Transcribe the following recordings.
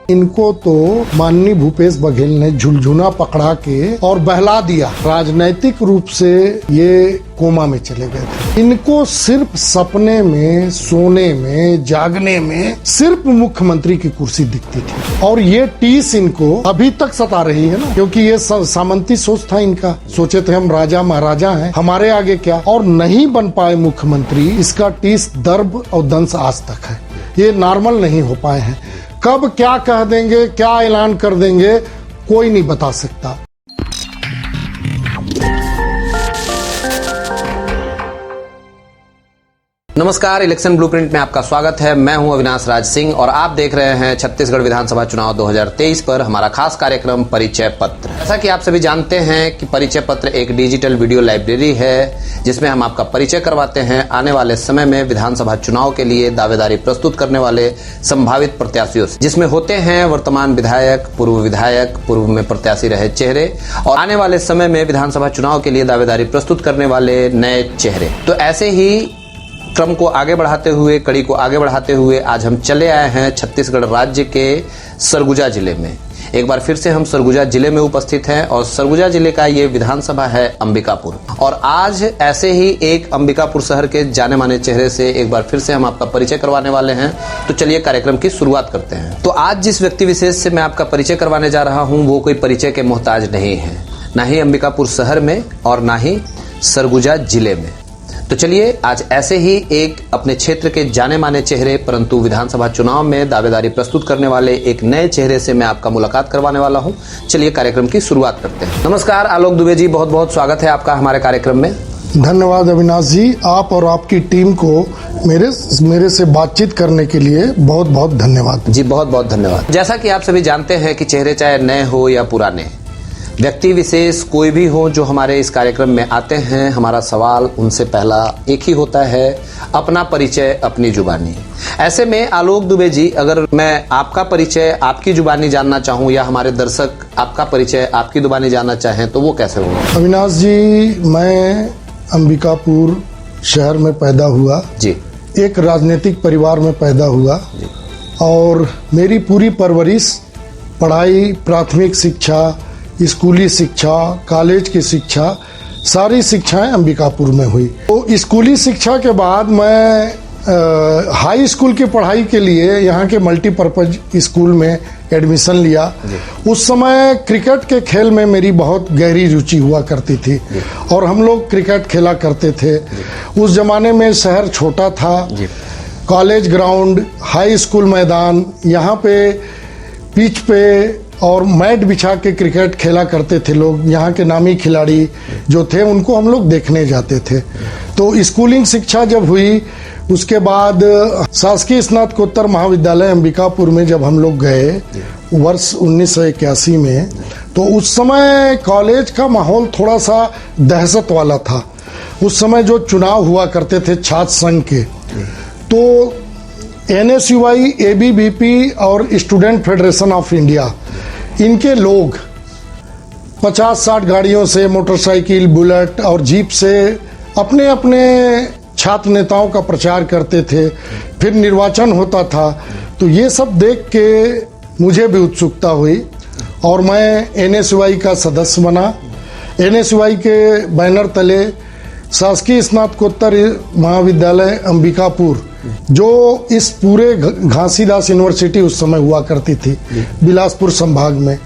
इनको तो माननीय भूपेश बघेल ने झुलझुना पकड़ा के और बहला दिया। राजनैतिक रूप से ये कोमा में चले गए थे। इनको सिर्फ सपने में, सोने में, जागने में सिर्फ मुख्यमंत्री की कुर्सी दिखती थी और ये टीस इनको अभी तक सता रही है ना, क्योंकि ये सामंती सोच था इनका। सोचे थे हम राजा महाराजा हैं, हमारे आगे क्या, और नहीं बन पाए मुख्यमंत्री। इसका टीस दर्द और दंश आज तक है। ये नॉर्मल नहीं हो पाए हैं। कब क्या कह देंगे, क्या ऐलान कर देंगे, कोई नहीं बता सकता। नमस्कार, इलेक्शन ब्लूप्रिंट में आपका स्वागत है। मैं हूं अविनाश राज सिंह और आप देख रहे हैं छत्तीसगढ़ विधानसभा चुनाव 2023 पर हमारा खास कार्यक्रम परिचय पत्र। जैसा कि आप सभी जानते हैं कि परिचय पत्र एक डिजिटल वीडियो लाइब्रेरी है जिसमें हम आपका परिचय करवाते हैं आने वाले समय में विधानसभा चुनाव के लिए दावेदारी प्रस्तुत करने वाले संभावित प्रत्याशियों से, जिसमें होते हैं वर्तमान विधायक, पूर्व में प्रत्याशी रहे चेहरे और आने वाले समय में विधानसभा चुनाव के लिए दावेदारी प्रस्तुत करने वाले नए चेहरे। तो ऐसे ही क्रम को आगे बढ़ाते हुए, कड़ी को आगे बढ़ाते हुए आज हम चले आए हैं छत्तीसगढ़ राज्य के सरगुजा जिले में। एक बार फिर से हम सरगुजा जिले में उपस्थित हैं और सरगुजा जिले का ये विधानसभा है अंबिकापुर। और आज ऐसे ही एक अंबिकापुर शहर के जाने माने चेहरे से एक बार फिर से हम आपका परिचय करवाने वाले हैं। तो चलिए कार्यक्रम की शुरुआत करते हैं। तो आज जिस व्यक्ति विशेष से मैं आपका परिचय करवाने जा रहा हूँ वो कोई परिचय के मोहताज नहीं है, ना ही अंबिकापुर शहर में और ना ही सरगुजा जिले में। तो चलिए आज ऐसे ही एक अपने क्षेत्र के जाने माने चेहरे परंतु विधानसभा चुनाव में दावेदारी प्रस्तुत करने वाले एक नए चेहरे से मैं आपका मुलाकात करवाने वाला हूं। चलिए कार्यक्रम की शुरुआत करते हैं। नमस्कार आलोक दुबे जी, बहुत बहुत स्वागत है आपका हमारे कार्यक्रम में। धन्यवाद अविनाश जी, आप और आपकी टीम को मेरे से बातचीत करने के लिए बहुत बहुत धन्यवाद जी। बहुत बहुत धन्यवाद। जैसा कि आप सभी जानते हैं कि चेहरे चाहे नए हो या पुराने, व्यक्ति विशेष कोई भी हो जो हमारे इस कार्यक्रम में आते हैं, हमारा सवाल उनसे पहला एक ही होता है, अपना परिचय अपनी जुबानी। ऐसे में आलोक दुबे जी, अगर मैं आपका परिचय आपकी जुबानी जानना चाहूं या हमारे दर्शक आपका परिचय आपकी जुबानी जानना चाहें तो वो कैसे होगा? अविनाश जी, मैं अंबिकापुर शहर में पैदा हुआ जी। एक राजनीतिक परिवार में पैदा हुआ जी। और मेरी पूरी परवरिश, पढ़ाई, प्राथमिक शिक्षा, स्कूली शिक्षा, कॉलेज की शिक्षा, सारी शिक्षाएं अंबिकापुर में हुई। तो स्कूली शिक्षा के बाद मैं हाई स्कूल की पढ़ाई के लिए यहाँ के मल्टीपर्पज स्कूल में एडमिशन लिया। उस समय क्रिकेट के खेल में मेरी बहुत गहरी रुचि हुआ करती थी और हम लोग क्रिकेट खेला करते थे। उस जमाने में शहर छोटा था, कॉलेज ग्राउंड, हाई स्कूल मैदान, यहाँ पे पिच पे और मैट बिछा के क्रिकेट खेला करते थे लोग। यहाँ के नामी खिलाड़ी जो थे उनको हम लोग देखने जाते थे। तो स्कूलिंग शिक्षा जब हुई उसके बाद शासकीय स्नातकोत्तर महाविद्यालय अंबिकापुर में जब हम लोग गए वर्ष 1981 में, तो उस समय कॉलेज का माहौल थोड़ा सा दहशत वाला था। उस समय जो चुनाव हुआ करते थे छात्र संघ के, तो NSUI, ABVP और स्टूडेंट फेडरेशन ऑफ इंडिया, इनके लोग 50-60 गाड़ियों से, मोटरसाइकिल, बुलेट और जीप से अपने अपने छात्र नेताओं का प्रचार करते थे। फिर निर्वाचन होता था। तो ये सब देख के मुझे भी उत्सुकता हुई और मैं NSUI का सदस्य बना। NSUI के बैनर तले शासकीय स्नातकोत्तर महाविद्यालय अंबिकापुर, जो इस पूरे घासीदास यूनिवर्सिटी उस समय हुआ करती थी बिलासपुर संभाग में,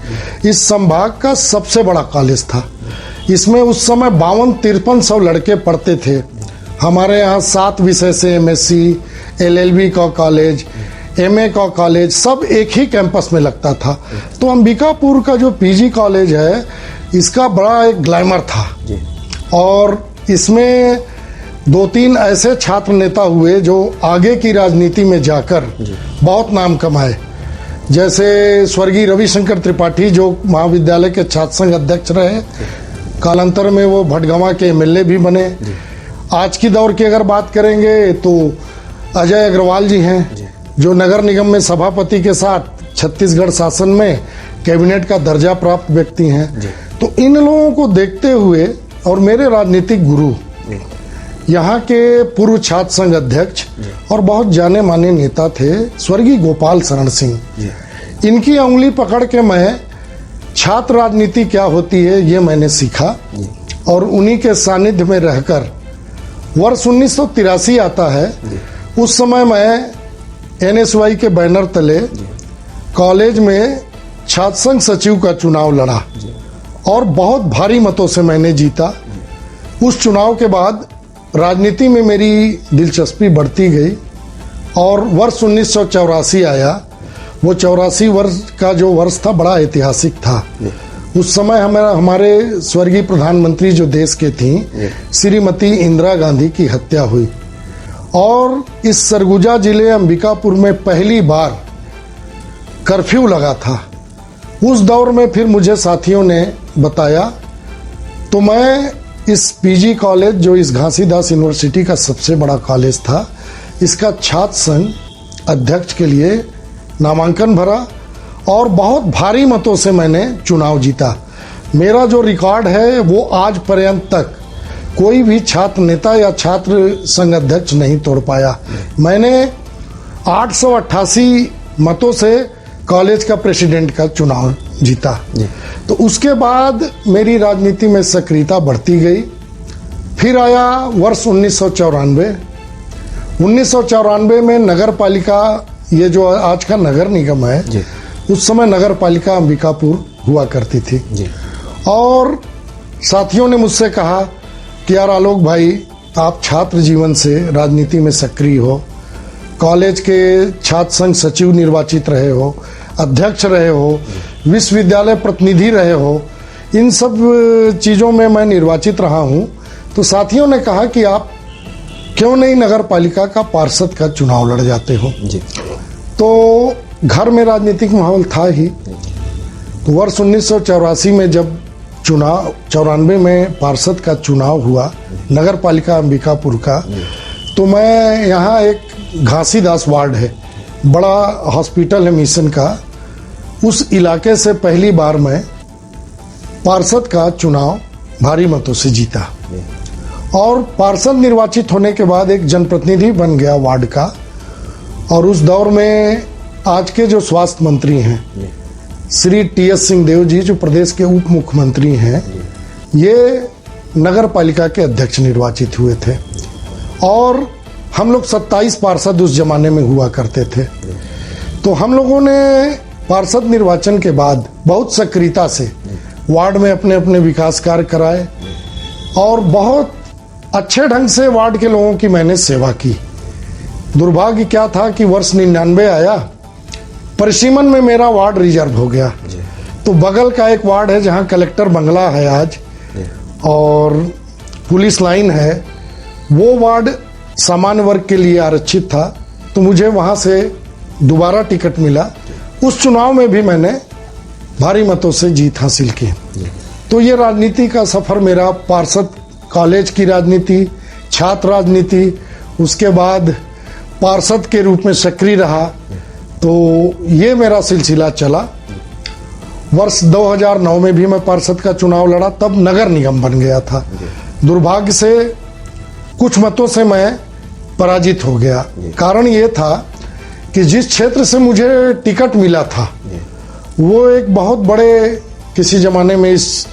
इस संभाग का सबसे बड़ा कॉलेज था। इसमें उस समय 52-5300 लड़के पढ़ते थे। हमारे यहाँ 7 विषय से MSc, LLB का कॉलेज, MA का कॉलेज सब एक ही कैंपस में लगता था। तो अंबिकापुर का जो PG कॉलेज है इसका बड़ा एक ग्लैमर था और इसमें 2-3 ऐसे छात्र नेता हुए जो आगे की राजनीति में जाकर बहुत नाम कमाए। जैसे स्वर्गीय रविशंकर त्रिपाठी जो महाविद्यालय के छात्र संघ अध्यक्ष रहे, कालांतर में वो भटगांव के MLA भी बने। आज की दौर की अगर बात करेंगे तो अजय अग्रवाल जी हैं जो नगर निगम में सभापति के साथ छत्तीसगढ़ शासन में कैबिनेट का दर्जा प्राप्त व्यक्ति हैं। तो इन लोगों को देखते हुए और मेरे राजनीतिक गुरु यहाँ के पूर्व छात्र संघ अध्यक्ष और बहुत जाने माने नेता थे स्वर्गीय गोपाल शरण सिंह। इनकी उंगली पकड़ के मैं छात्र राजनीति क्या होती है ये मैंने सीखा और उन्हीं के सानिध्य में रहकर वर्ष 1983 आता है। उस समय मैं NSY के बैनर तले कॉलेज में छात्र संघ सचिव का चुनाव लड़ा और बहुत भारी मतों से मैंने जीता। उस चुनाव के बाद राजनीति में मेरी दिलचस्पी बढ़ती गई और वर्ष 1984 आया। वो 84 वर्ष का जो वर्ष था बड़ा ऐतिहासिक था। उस समय हमारे स्वर्गीय प्रधानमंत्री जो देश के थी श्रीमती इंदिरा गांधी की हत्या हुई और इस सरगुजा जिले अंबिकापुर में पहली बार कर्फ्यू लगा था। उस दौर में फिर मुझे साथियों ने बताया तो मैं इस PG कॉलेज जो इस घासीदास यूनिवर्सिटी का सबसे बड़ा कॉलेज था इसका छात्र संघ अध्यक्ष के लिए नामांकन भरा और बहुत भारी मतों से मैंने चुनाव जीता। मेरा जो रिकॉर्ड है वो आज पर्यंत तक कोई भी छात्र नेता या छात्र संघ अध्यक्ष नहीं तोड़ पाया। मैंने 888 मतों से कॉलेज का प्रेसिडेंट का चुनाव जीता। तो उसके बाद मेरी राजनीति में सक्रियता बढ़ती गई। फिर आया वर्ष 1994 में नगर पालिका, ये जो आज का नगर निगम है, उस समय नगर पालिका अंबिकापुर हुआ करती थी। और साथियों ने मुझसे कहा कि यार आलोक भाई, आप छात्र जीवन से राजनीति में सक्रिय हो, कॉलेज के छात्र संघ सचिव निर्वाचित रहे हो, अध्यक्ष रहे हो, विश्वविद्यालय प्रतिनिधि रहे हो, इन सब चीज़ों में मैं निर्वाचित रहा हूँ। तो साथियों ने कहा कि आप क्यों नहीं नगर पालिका का पार्षद का चुनाव लड़ जाते हो। तो घर में राजनीतिक माहौल था ही। तो वर्ष 1984 में जब चुनाव 94 में पार्षद का चुनाव हुआ नगर पालिका अंबिकापुर का, तो मैं यहाँ एक घासीदास वार्ड है, बड़ा हॉस्पिटल है मिशन का, उस इलाके से पहली बार मैं पार्षद का चुनाव भारी मतों से जीता और पार्षद निर्वाचित होने के बाद एक जनप्रतिनिधि बन गया वार्ड का। और उस दौर में आज के जो स्वास्थ्य मंत्री हैं श्री TS सिंहदेव जी, जो प्रदेश के उप मुख्यमंत्री हैं, ये नगर पालिका के अध्यक्ष निर्वाचित हुए थे और हम लोग 27 पार्षद उस जमाने में हुआ करते थे। तो हम लोगों ने पार्षद निर्वाचन के बाद बहुत सक्रियता से वार्ड में अपने अपने विकास कार्य कराए और बहुत अच्छे ढंग से वार्ड के लोगों की मैंने सेवा की। दुर्भाग्य क्या था कि वर्ष 99 आया, परिसीमन में मेरा वार्ड रिजर्व हो गया। तो बगल का एक वार्ड है जहां कलेक्टर बंगला है आज और पुलिस लाइन है, वो वार्ड सामान्य वर्ग के लिए आरक्षित था। तो मुझे वहां से दोबारा टिकट मिला। उस चुनाव में भी मैंने भारी मतों से जीत हासिल की। तो ये राजनीति का सफर मेरा, पार्षद कॉलेज की राजनीति, छात्र राजनीति, उसके बाद पार्षद के रूप में सक्रिय रहा, तो ये मेरा सिलसिला चला। वर्ष 2009 में भी मैं पार्षद का चुनाव लड़ा, तब नगर निगम बन गया था। दुर्भाग्य से कुछ मतों से मैं पराजित हो गया। कारण ये था कि जिस क्षेत्र से मुझे टिकट मिला था वो एक बहुत बड़े, किसी जमाने में इस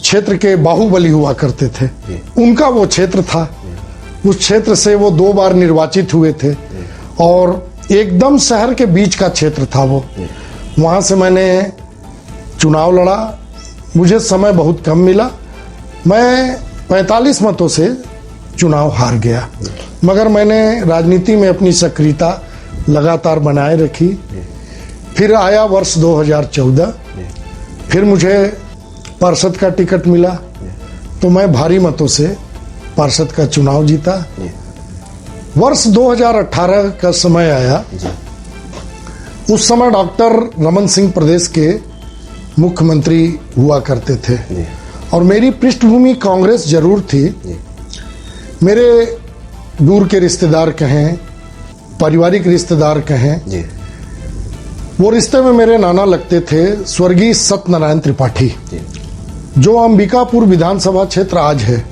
क्षेत्र के बाहुबली हुआ करते थे, उनका वो क्षेत्र था। उस क्षेत्र से वो 2 बार निर्वाचित हुए थे और एकदम शहर के बीच का क्षेत्र था वो। वहाँ से मैंने चुनाव लड़ा, मुझे समय बहुत कम मिला, मैं 45 मतों से चुनाव हार गया, मगर मैंने राजनीति में अपनी सक्रियता लगातार बनाए रखी। फिर आया वर्ष 2014, फिर मुझे पार्षद का टिकट मिला, तो मैं भारी मतों से पार्षद का चुनाव जीता। वर्ष 2018 का समय आया, उस समय डॉक्टर रमन सिंह प्रदेश के मुख्यमंत्री हुआ करते थे और मेरी पृष्ठभूमि कांग्रेस जरूर थी। मेरे दूर के रिश्तेदार कहें, पारिवारिक रिश्तेदार कहें, वो रिश्ते में मेरे नाना लगते थे स्वर्गीय सत्यनारायण त्रिपाठी, जो अंबिकापुर विधानसभा क्षेत्र आज है,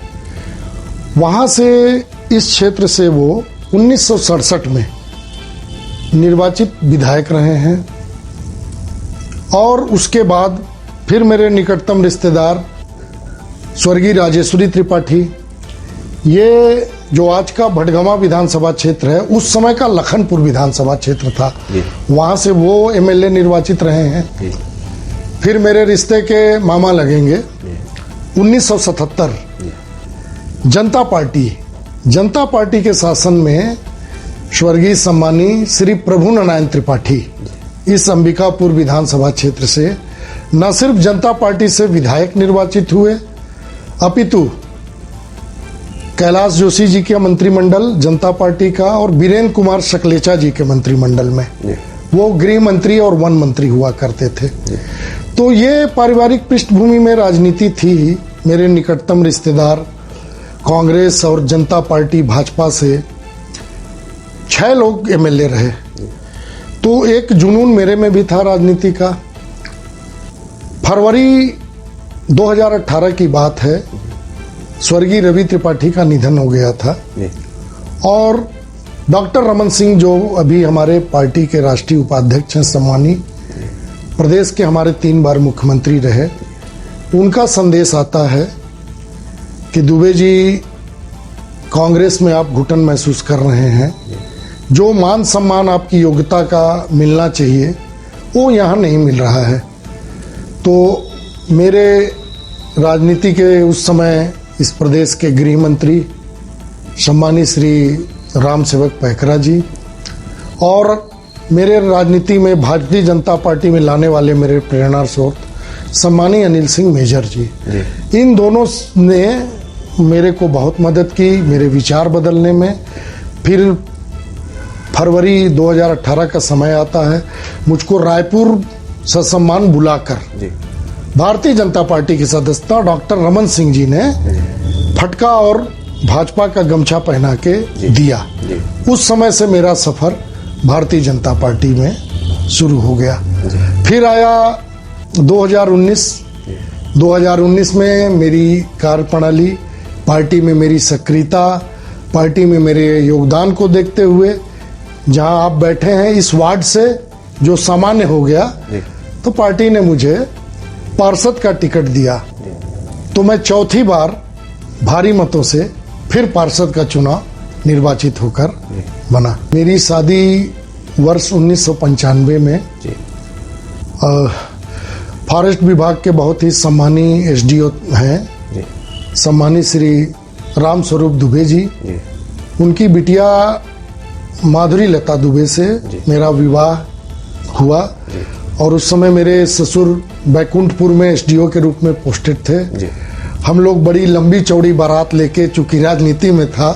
वहाँ से इस क्षेत्र से वो 1967 में निर्वाचित विधायक रहे हैं। और उसके बाद फिर मेरे निकटतम रिश्तेदार स्वर्गीय राजेश्वरी त्रिपाठी, ये जो आज का भटगमा विधानसभा क्षेत्र है उस समय का लखनपुर विधानसभा क्षेत्र था, वहाँ से वो एमएलए निर्वाचित रहे हैं। फिर मेरे रिश्ते के मामा लगेंगे 1977 जनता पार्टी के शासन में स्वर्गीय सम्मानी श्री प्रभु नारायण त्रिपाठी इस अंबिकापुर विधानसभा क्षेत्र से न सिर्फ जनता पार्टी से विधायक निर्वाचित हुए, अपितु कैलाश जोशी जी के मंत्रिमंडल जनता पार्टी का और वीरेंद्र कुमार सकलेचा जी के मंत्रिमंडल में वो गृह मंत्री और वन मंत्री हुआ करते थे। तो ये पारिवारिक पृष्ठभूमि में राजनीति थी। मेरे निकटतम रिश्तेदार कांग्रेस और जनता पार्टी भाजपा से 6 लोग एमएलए रहे। तो एक जुनून मेरे में भी था राजनीति का। फरवरी 2018 की बात है, स्वर्गीय रवि त्रिपाठी का निधन हो गया था और डॉक्टर रमन सिंह जो अभी हमारे पार्टी के राष्ट्रीय उपाध्यक्ष हैं, सम्मानी प्रदेश के हमारे 3 बार मुख्यमंत्री रहे, उनका संदेश आता है कि दुबे जी, कांग्रेस में आप घुटन महसूस कर रहे हैं, जो मान सम्मान आपकी योग्यता का मिलना चाहिए वो यहाँ नहीं मिल रहा है। तो मेरे राजनीति के उस समय इस प्रदेश के गृह मंत्री सम्मानी श्री राम सेवक पैकरा जी और मेरे राजनीति में भारतीय जनता पार्टी में लाने वाले मेरे प्रेरणा स्रोत सम्मानी अनिल सिंह मेजर जी, इन दोनों ने मेरे को बहुत मदद की मेरे विचार बदलने में। फिर फरवरी 2018 का समय आता है, मुझको रायपुर ससम्मान बुलाकर भारतीय जनता पार्टी की सदस्यता डॉक्टर रमन सिंह जी ने फटका और भाजपा का गमछा पहना के दिया। उस समय से मेरा सफर भारतीय जनता पार्टी में शुरू हो गया। फिर आया 2019 में मेरी कार्यप्रणाली, पार्टी में मेरी सक्रियता, पार्टी में मेरे योगदान को देखते हुए, जहां आप बैठे हैं इस वार्ड से जो सामान्य हो गया, तो पार्टी ने मुझे पार्षद का टिकट दिया। तो मैं चौथी बार भारी मतों से फिर पार्षद का चुनाव निर्वाचित होकर बना। मेरी शादी वर्ष 1995 में फॉरेस्ट विभाग के बहुत ही सम्मानी एसडीओ हैं, सम्मानी श्री राम स्वरूप दुबे जी, उनकी बिटिया माधुरी लता दुबे से मेरा विवाह हुआ। और उस समय मेरे ससुर बैकुंठपुर में एसडीओ के रूप में पोस्टेड थे। हम लोग बड़ी लंबी चौड़ी बारात लेके, चूंकि राजनीति में था,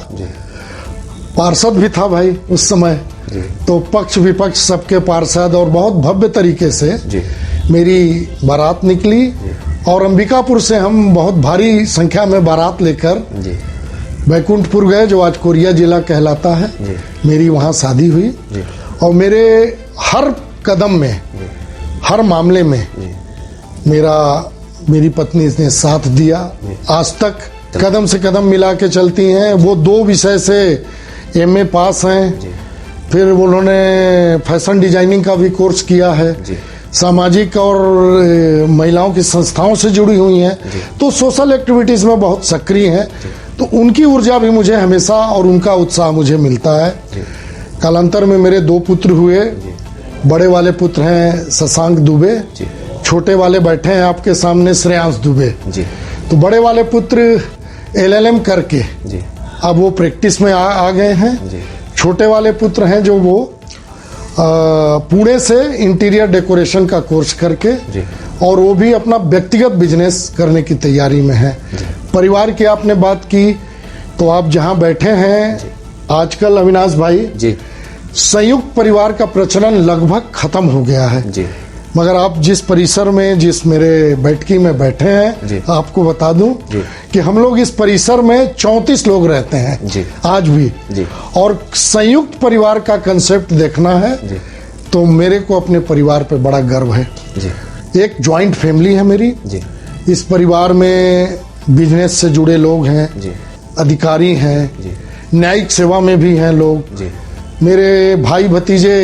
पार्षद भी था भाई उस समय, तो पक्ष विपक्ष सबके पार्षद और बहुत भव्य तरीके से मेरी बारात निकली। और अंबिकापुर से हम बहुत भारी संख्या में बारात लेकर बैकुंठपुर गए, जो आज कोरिया जिला कहलाता है। मेरी वहाँ शादी हुई और मेरे हर कदम में, हर मामले में मेरी पत्नी ने साथ दिया। आज तक कदम से कदम मिला के चलती हैं। वो 2 विषय से एमए पास हैं। फिर उन्होंने फैशन डिजाइनिंग का भी कोर्स किया है। सामाजिक और महिलाओं की संस्थाओं से जुड़ी हुई हैं, तो सोशल एक्टिविटीज में बहुत सक्रिय हैं। तो उनकी ऊर्जा भी मुझे हमेशा और उनका उत्साह मुझे मिलता है। कालांतर में मेरे 2 पुत्र हुए। बड़े वाले पुत्र हैं शशांक दुबे, छोटे वाले बैठे हैं आपके सामने श्रेयांश दुबे। तो बड़े वाले पुत्र एलएलएम करके अब वो प्रैक्टिस में आ गए हैं। छोटे वाले पुत्र हैं जो वो पुणे से इंटीरियर डेकोरेशन का कोर्स करके, और वो भी अपना व्यक्तिगत बिजनेस करने की तैयारी में है। परिवार की आपने बात की, तो आप जहां बैठे हैं आजकल अविनाश भाई, संयुक्त परिवार का प्रचलन लगभग खत्म हो गया है। मगर आप जिस परिसर में, जिस मेरे बैठकी में बैठे हैं, आपको बता दूं कि हम लोग इस परिसर में 34 लोग रहते हैं आज भी। और संयुक्त परिवार का कंसेप्ट देखना है तो मेरे को अपने परिवार पे बड़ा गर्व है। एक जॉइंट फैमिली है मेरी। इस परिवार में बिजनेस से जुड़े लोग हैं, अधिकारी हैं, न्यायिक सेवा में भी हैं लोग। जी। मेरे भाई भतीजे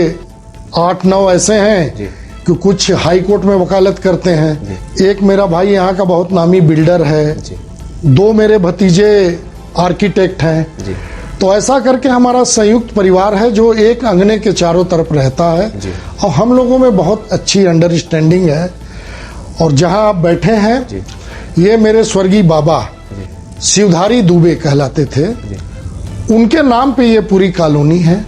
8-9 ऐसे हैं कि कुछ हाई कोर्ट में वकालत करते हैं। एक मेरा भाई यहाँ का बहुत नामी बिल्डर है। 2 मेरे भतीजे आर्किटेक्ट हैं। तो ऐसा करके हमारा संयुक्त परिवार है जो एक अंगने के चारों तरफ रहता है और हम लोगों में बहुत अच्छी अंडरस्टैंडिंग है। और जहाँ आप बैठे हैं ये मेरे स्वर्गीय बाबा शिवधारी दुबे कहलाते थे, उनके नाम पे ये पूरी कॉलोनी है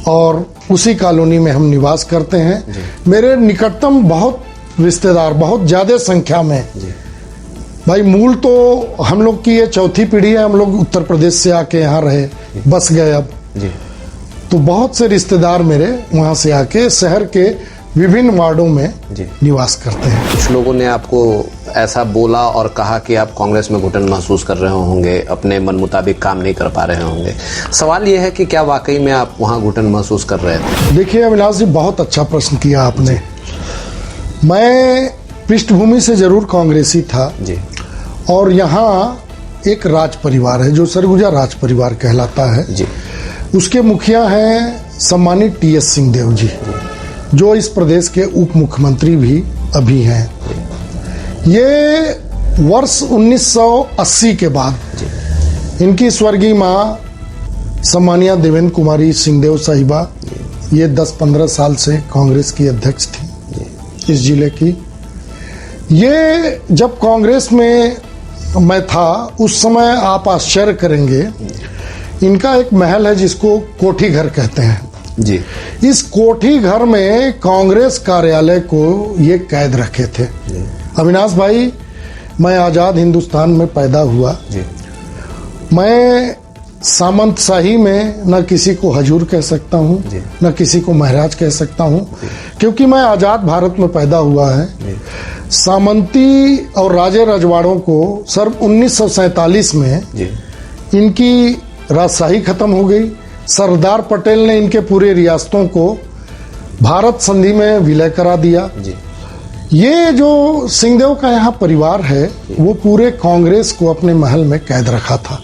और उसी कॉलोनी में हम निवास करते हैं। मेरे निकटतम बहुत रिश्तेदार बहुत ज्यादा संख्या में, भाई मूल तो हम लोग की ये चौथी पीढ़ी है, हम लोग उत्तर प्रदेश से आके यहाँ रहे, बस गए अब। तो बहुत से रिश्तेदार मेरे वहाँ से आके शहर के विभिन्न वार्डों में निवास करते हैं। कुछ लोगों ने आपको ऐसा बोला और कहा कि आप कांग्रेस में घुटन महसूस कर रहे होंगे, अपने मन मुताबिक काम नहीं कर पा रहे होंगे। सवाल ये है कि क्या वाकई में आप वहाँ घुटन महसूस कर रहे थे? देखिए अविनाश जी, बहुत अच्छा प्रश्न किया आपने। मैं पृष्ठभूमि से जरूर कांग्रेसी था और यहाँ एक राज परिवार है जो सरगुजा राज परिवार कहलाता है। उसके मुखिया हैं सम्मानित टी.एस. सिंहदेव जी, जो इस प्रदेश के उप मुख्यमंत्री भी अभी हैं। ये वर्ष 1980 के बाद इनकी स्वर्गीय माँ सम्मानिया देवेंद्र कुमारी सिंहदेव साहिबा, ये 10-15 साल से कांग्रेस की अध्यक्ष थी इस जिले की। ये जब कांग्रेस में मैं था उस समय आप आश्चर्य करेंगे, इनका एक महल है जिसको कोठी घर कहते हैं जी। इस कोठी घर में कांग्रेस कार्यालय को ये कैद रखे थे। अविनाश भाई, मैं आजाद हिंदुस्तान में पैदा हुआ। मैं सामंतशाही में न किसी को हजूर कह सकता हूँ न किसी को महाराज कह सकता हूँ, क्योंकि मैं आजाद भारत में पैदा हुआ है। सामंती और राजे रजवाड़ों को सर्व 1947 में इनकी राजशाही खत्म हो गई। सरदार पटेल ने इनके पूरे रियासतों को भारत संधि में विलय करा दिया। ये जो सिंहदेव का यहाँ परिवार है वो पूरे कांग्रेस को अपने महल में कैद रखा था।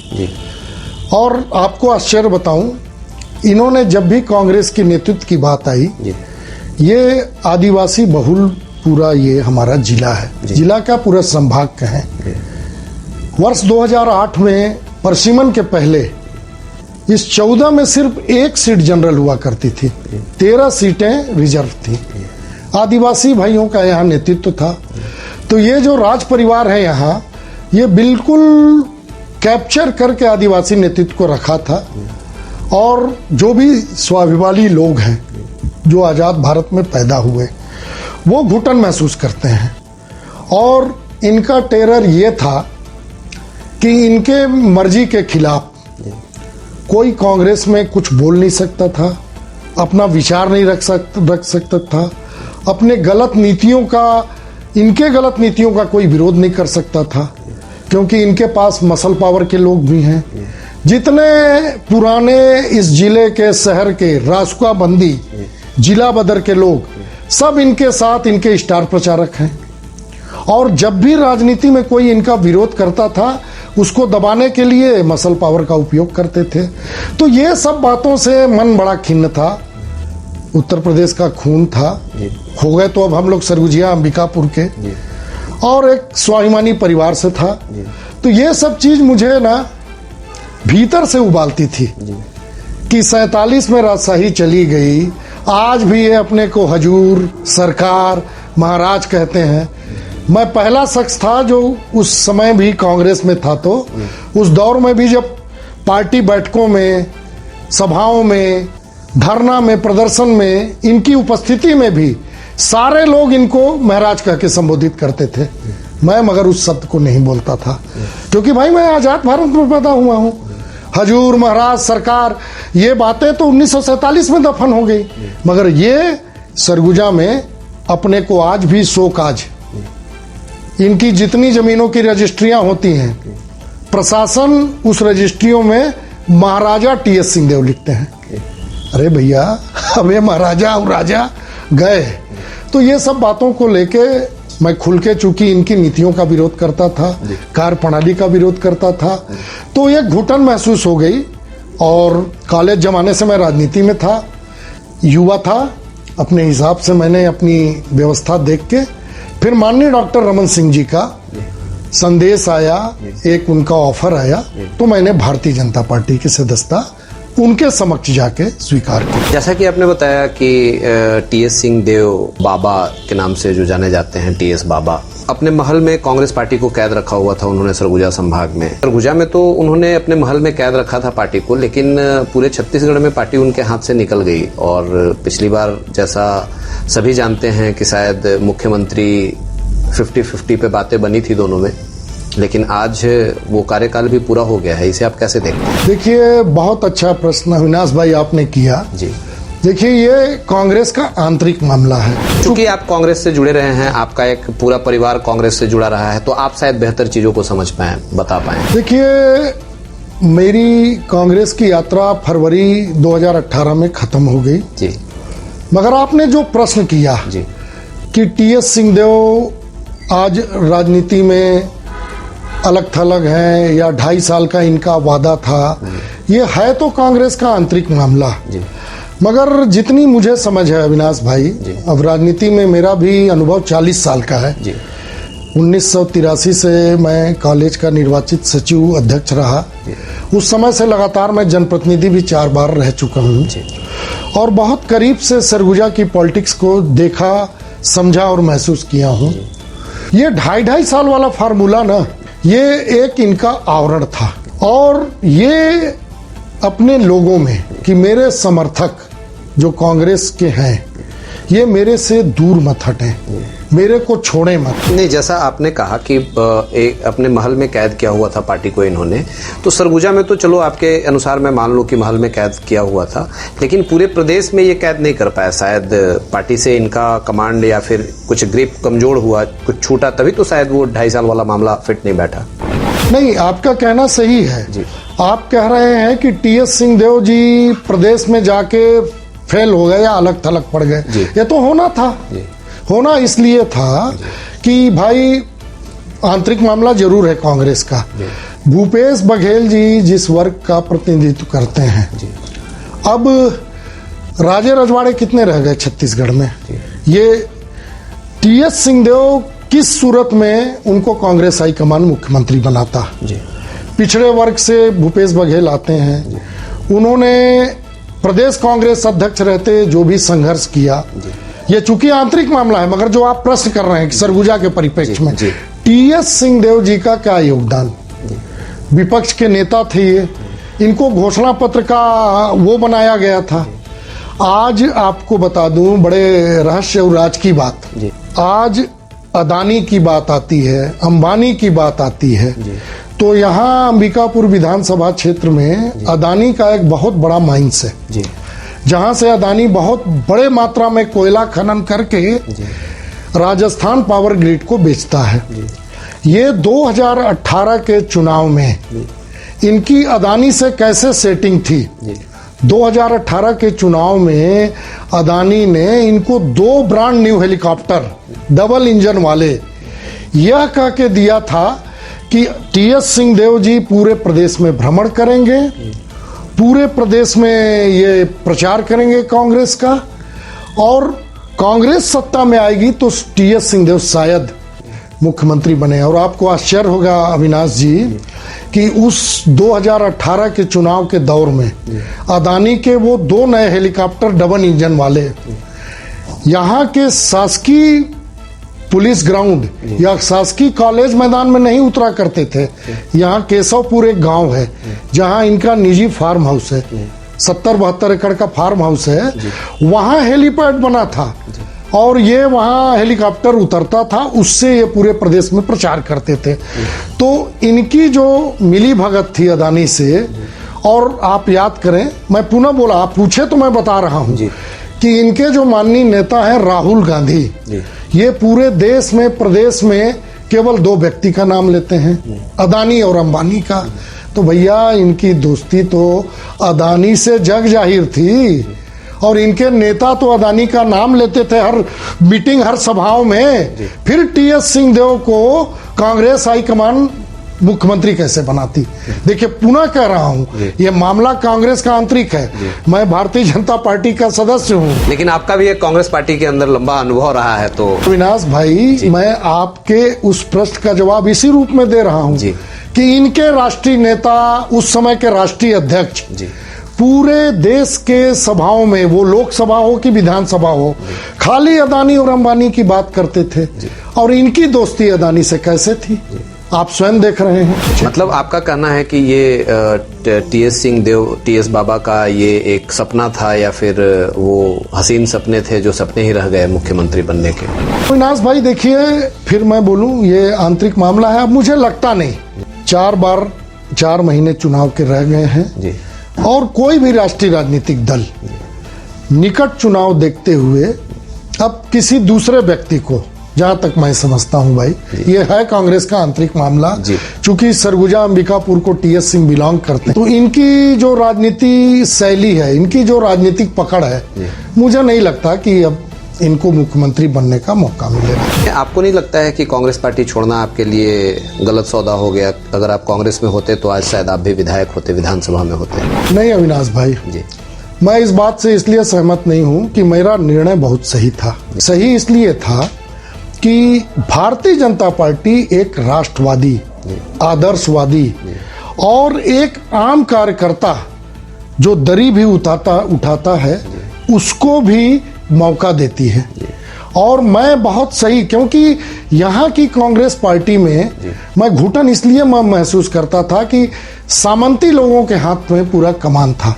और आपको आश्चर्य बताऊं, इन्होंने जब भी कांग्रेस की नेतृत्व की बात आई, ये आदिवासी बहुल पूरा ये हमारा जिला है, जिला का पूरा संभाग कहें। वर्ष 2008 में परसिमन के पहले इस 14 में सिर्फ 1 सीट जनरल हुआ करती थी, 13 सीटें रिजर्व थी। आदिवासी भाइयों का यहाँ नेतृत्व था। तो ये जो राज परिवार है यहाँ, ये बिल्कुल कैप्चर करके आदिवासी नेतृत्व को रखा था। और जो भी स्वाभिमानी लोग हैं जो आजाद भारत में पैदा हुए, वो घुटन महसूस करते हैं। और इनका टेरर ये था कि इनके मर्जी के खिलाफ कोई कांग्रेस में कुछ बोल नहीं सकता था, अपना विचार नहीं रख सकता था, अपने गलत नीतियों का, इनके गलत नीतियों का कोई विरोध नहीं कर सकता था, क्योंकि इनके पास मसल पावर के लोग भी हैं। जितने पुराने इस जिले के शहर के रासुका बंदी जिला बदर के लोग सब इनके साथ, इनके स्टार प्रचारक हैं। और जब भी राजनीति में कोई इनका विरोध करता था, उसको दबाने के लिए मसल पावर का उपयोग करते थे। तो ये सब बातों से मन बड़ा खिन्न था। उत्तर प्रदेश का खून था, हो गए तो अब हम लोग सरगुजिया अंबिकापुर के, और एक स्वाभिमानी परिवार से था। तो ये सब चीज मुझे ना भीतर से उबालती थी कि 47 में राजशाही चली गई, आज भी ये अपने को हजूर, सरकार, महाराज कहते हैं। मैं पहला शख्स था जो उस समय भी कांग्रेस में था। तो उस दौर में भी जब पार्टी बैठकों में, सभाओं में, धरना में, प्रदर्शन में, इनकी उपस्थिति में भी सारे लोग इनको महाराज कह के संबोधित करते थे। मैं मगर उस शब्द को नहीं बोलता था, क्योंकि भाई मैं आजाद भारत में पैदा हुआ हूँ। हजूर, महाराज, सरकार, ये बातें तो 1947 में दफन हो गई, मगर ये सरगुजा में अपने को आज भी शोकाज, इनकी जितनी जमीनों की रजिस्ट्रियां होती हैं, प्रशासन उस रजिस्ट्रियों में महाराजा टी.एस. सिंहदेव लिखते हैं। अरे भैया, हमें महाराजा और राजा गए। तो ये सब बातों को लेके मैं खुल के चूंकि इनकी नीतियों का विरोध करता था, कार्य प्रणाली का विरोध करता था, तो एक घुटन महसूस हो गई। और कॉलेज जमाने से मैं राजनीति में था, युवा था, अपने हिसाब से मैंने अपनी व्यवस्था देख के फिर माननीय डॉक्टर रमन सिंह जी का संदेश आया, एक उनका ऑफर आया, तो मैंने भारतीय जनता पार्टी की सदस्यता उनके समक्ष जाके स्वीकार की। जैसा कि आपने बताया कि टीएस सिंहदेव बाबा के नाम से जो जाने जाते हैं, टीएस बाबा, अपने महल में कांग्रेस पार्टी को कैद रखा हुआ था उन्होंने सरगुजा संभाग में। सरगुजा में तो उन्होंने अपने महल में कैद रखा था पार्टी को, लेकिन पूरे छत्तीसगढ़ में पार्टी उनके हाथ से निकल गई। और पिछली बार जैसा सभी जानते हैं कि शायद मुख्यमंत्री 50-50 पे बातें बनी थी दोनों में, लेकिन आज वो कार्यकाल भी पूरा हो गया है। इसे आप कैसे देखते हैं? देखिए, बहुत अच्छा प्रश्न अविनाश भाई आपने किया जी। देखिए, ये कांग्रेस का आंतरिक मामला है। क्योंकि आप कांग्रेस से जुड़े रहे हैं, आपका एक पूरा परिवार कांग्रेस से जुड़ा रहा है, तो आप शायद बेहतर चीजों को समझ पाए, बता पाए। देखिए, मेरी कांग्रेस की यात्रा फरवरी 2018 में खत्म हो गई जी। मगर आपने जो प्रश्न किया जी कि टीएस सिंहदेव आज राजनीति में अलग थलग हैं या 2.5 साल का इनका वादा था, ये है तो कांग्रेस का आंतरिक मामला। जी। मगर जितनी मुझे समझ है अविनाश भाई, अब राजनीति में मेरा भी अनुभव 40 साल का है। जी। 1983 से मैं कॉलेज का निर्वाचित सचिव अध्यक्ष रहा। उस समय से लगातार मैं जनप्रतिनिधि भी 4 बार रह चुका हूँ और बहुत करीब से सरगुजा की पॉलिटिक्स को देखा, समझा और महसूस किया हूँ। ये 2.5 साल वाला फार्मूला ना, ये एक इनका आवरण था और ये अपने लोगों में कि मेरे समर्थक जो कांग्रेस के हैं ये मेरे से दूर मत हटें, मेरे को छोड़े मत। नहीं, जैसा आपने कहा कि एक अपने महल में कैद किया हुआ था पार्टी को इन्होंने, तो सरगुजा में तो चलो आपके अनुसार मैं मान लूं कि महल में कैद किया हुआ था, लेकिन पूरे प्रदेश में ये कैद नहीं कर पाया। शायद पार्टी से इनका कमांड या फिर कुछ ग्रिप कमजोर हुआ, कुछ छूटा, तभी तो शायद वो 2.5 साल वाला मामला फिट नहीं बैठा। नहीं, आपका कहना सही है जी। आप कह रहे हैं कि टीएस सिंहदेव जी प्रदेश में जाके फेल हो गए या अलग थलग पड़ गए। ये तो होना था, होना इसलिए था कि भाई आंतरिक मामला जरूर है कांग्रेस का। भूपेश बघेल जी जिस वर्ग का प्रतिनिधित्व करते हैं, अब राजे रजवाड़े कितने रह गए छत्तीसगढ़ में, ये टीएस सिंहदेव किस सूरत में उनको कांग्रेस हाईकमान मुख्यमंत्री बनाता। पिछड़े वर्ग से भूपेश बघेल आते हैं, उन्होंने प्रदेश कांग्रेस अध्यक्ष रहते जो भी संघर्ष किया। ये चूंकि आंतरिक मामला है, मगर जो आप प्रश्न कर रहे हैं कि सरगुजा के परिप्रेक्ष्य में टीएस सिंहदेव जी का क्या योगदान, विपक्ष के नेता थे ये, इनको घोषणा पत्र का वो बनाया गया था। आज आपको बता दूं, बड़े रहस्य और राज की बात, आज अदानी की बात आती है, अंबानी की बात आती है, तो यहाँ अंबिकापुर विधानसभा क्षेत्र में अदानी का एक बहुत बड़ा माइंस है, जहाँ से अदानी बहुत बड़े मात्रा में कोयला खनन करके राजस्थान पावर ग्रिड को बेचता है। ये 2018 के चुनाव में इनकी अदानी से कैसे सेटिंग थी। 2018 के चुनाव में अदानी ने इनको 2 brand new helicopter double engine वाले यह कह के दिया था कि टीएस सिंहदेव जी पूरे प्रदेश में भ्रमण करेंगे, पूरे प्रदेश में ये प्रचार करेंगे कांग्रेस का, और कांग्रेस सत्ता में आएगी तो टीएस सिंहदेव शायद मुख्यमंत्री बने। और आपको आश्चर्य होगा अविनाश जी कि उस 2018 के चुनाव के दौर में अदानी के वो 2 नए हेलीकॉप्टर डबल इंजन वाले यहाँ के शासकीय पुलिस ग्राउंड या शासकीय कॉलेज मैदान में नहीं उतरा करते थे। यहाँ केशवपुर एक गांव है जहाँ इनका निजी फार्म हाउस है, 70-72 एकड़ का फार्म हाउस है, वहाँ हेलीपैड बना था और ये वहाँ हेलीकॉप्टर उतरता था, उससे ये पूरे प्रदेश में प्रचार करते थे। तो इनकी जो मिली भगत थी अदानी से, और आप याद करें, मैं पुनः बोला, आप पूछे तो मैं बता रहा हूँ कि इनके जो माननीय नेता हैं राहुल गांधी, ये पूरे देश में प्रदेश में केवल 2 व्यक्ति का नाम लेते हैं, अदानी और अंबानी का। तो भैया इनकी दोस्ती तो अदानी से जग जाहिर थी और इनके नेता तो अदानी का नाम लेते थे हर मीटिंग, हर सभाओं में। फिर टीएस सिंहदेव को कांग्रेस हाईकमान मुख्यमंत्री कैसे बनाती? देखिए, पुनः कह रहा हूं, यह मामला कांग्रेस का आंतरिक है। मैं भारतीय जनता पार्टी का सदस्य हूं। लेकिन आपका भी एक कांग्रेस पार्टी के अंदर लंबा अनुभव रहा है, तो अविनाश भाई, मैं आपके उस प्रश्न का जवाब इसी रूप में दे रहा हूं कि इनके राष्ट्रीय नेता, उस समय के राष्ट्रीय अध्यक्ष, पूरे देश के सभाओं में, वो लोकसभा हो कि विधानसभा हो, खाली अदानी और अंबानी की बात करते थे। और इनकी दोस्ती अदानी से कैसे थी, आप स्वयं देख रहे हैं। मतलब आपका कहना है कि ये टीएस सिंहदेव, टीएस बाबा का ये एक सपना था, या फिर वो हसीन सपने थे जो सपने ही रह गए मुख्यमंत्री बनने के? अविनाश भाई, देखिए, फिर मैं बोलूं, ये आंतरिक मामला है। अब मुझे लगता नहीं, 4 महीने चुनाव के रह गए हैं जी। और कोई भी राष्ट्रीय राजनीतिक दल निकट चुनाव देखते हुए अब किसी दूसरे व्यक्ति को, जहां तक मैं समझता हूं भाई, ये है कांग्रेस का आंतरिक मामला। चूंकि सरगुजा अंबिकापुर को टीएस सिंह बिलोंग करते हैं, तो इनकी जो राजनीति शैली है, इनकी जो राजनीतिक पकड़ है, मुझे नहीं लगता कि अब इनको मुख्यमंत्री बनने का मौका मिलेगा। आपको नहीं लगता है कि कांग्रेस पार्टी छोड़ना आपके लिए गलत सौदा हो गया? अगर आप कांग्रेस में होते तो आज शायद आप भी विधायक होते, विधानसभा में होते। नहीं अविनाश भाई जी, मैं इस बात से इसलिए सहमत नहीं हूं कि मेरा निर्णय बहुत सही था। सही इसलिए था कि भारतीय जनता पार्टी एक राष्ट्रवादी, आदर्शवादी और एक आम कार्यकर्ता जो दरी भी उठाता है, उसको भी मौका देती है। और मैं बहुत सही, क्योंकि यहाँ की कांग्रेस पार्टी में मैं घुटन इसलिए मैं महसूस करता था कि सामंती लोगों के हाथ में पूरा कमान था।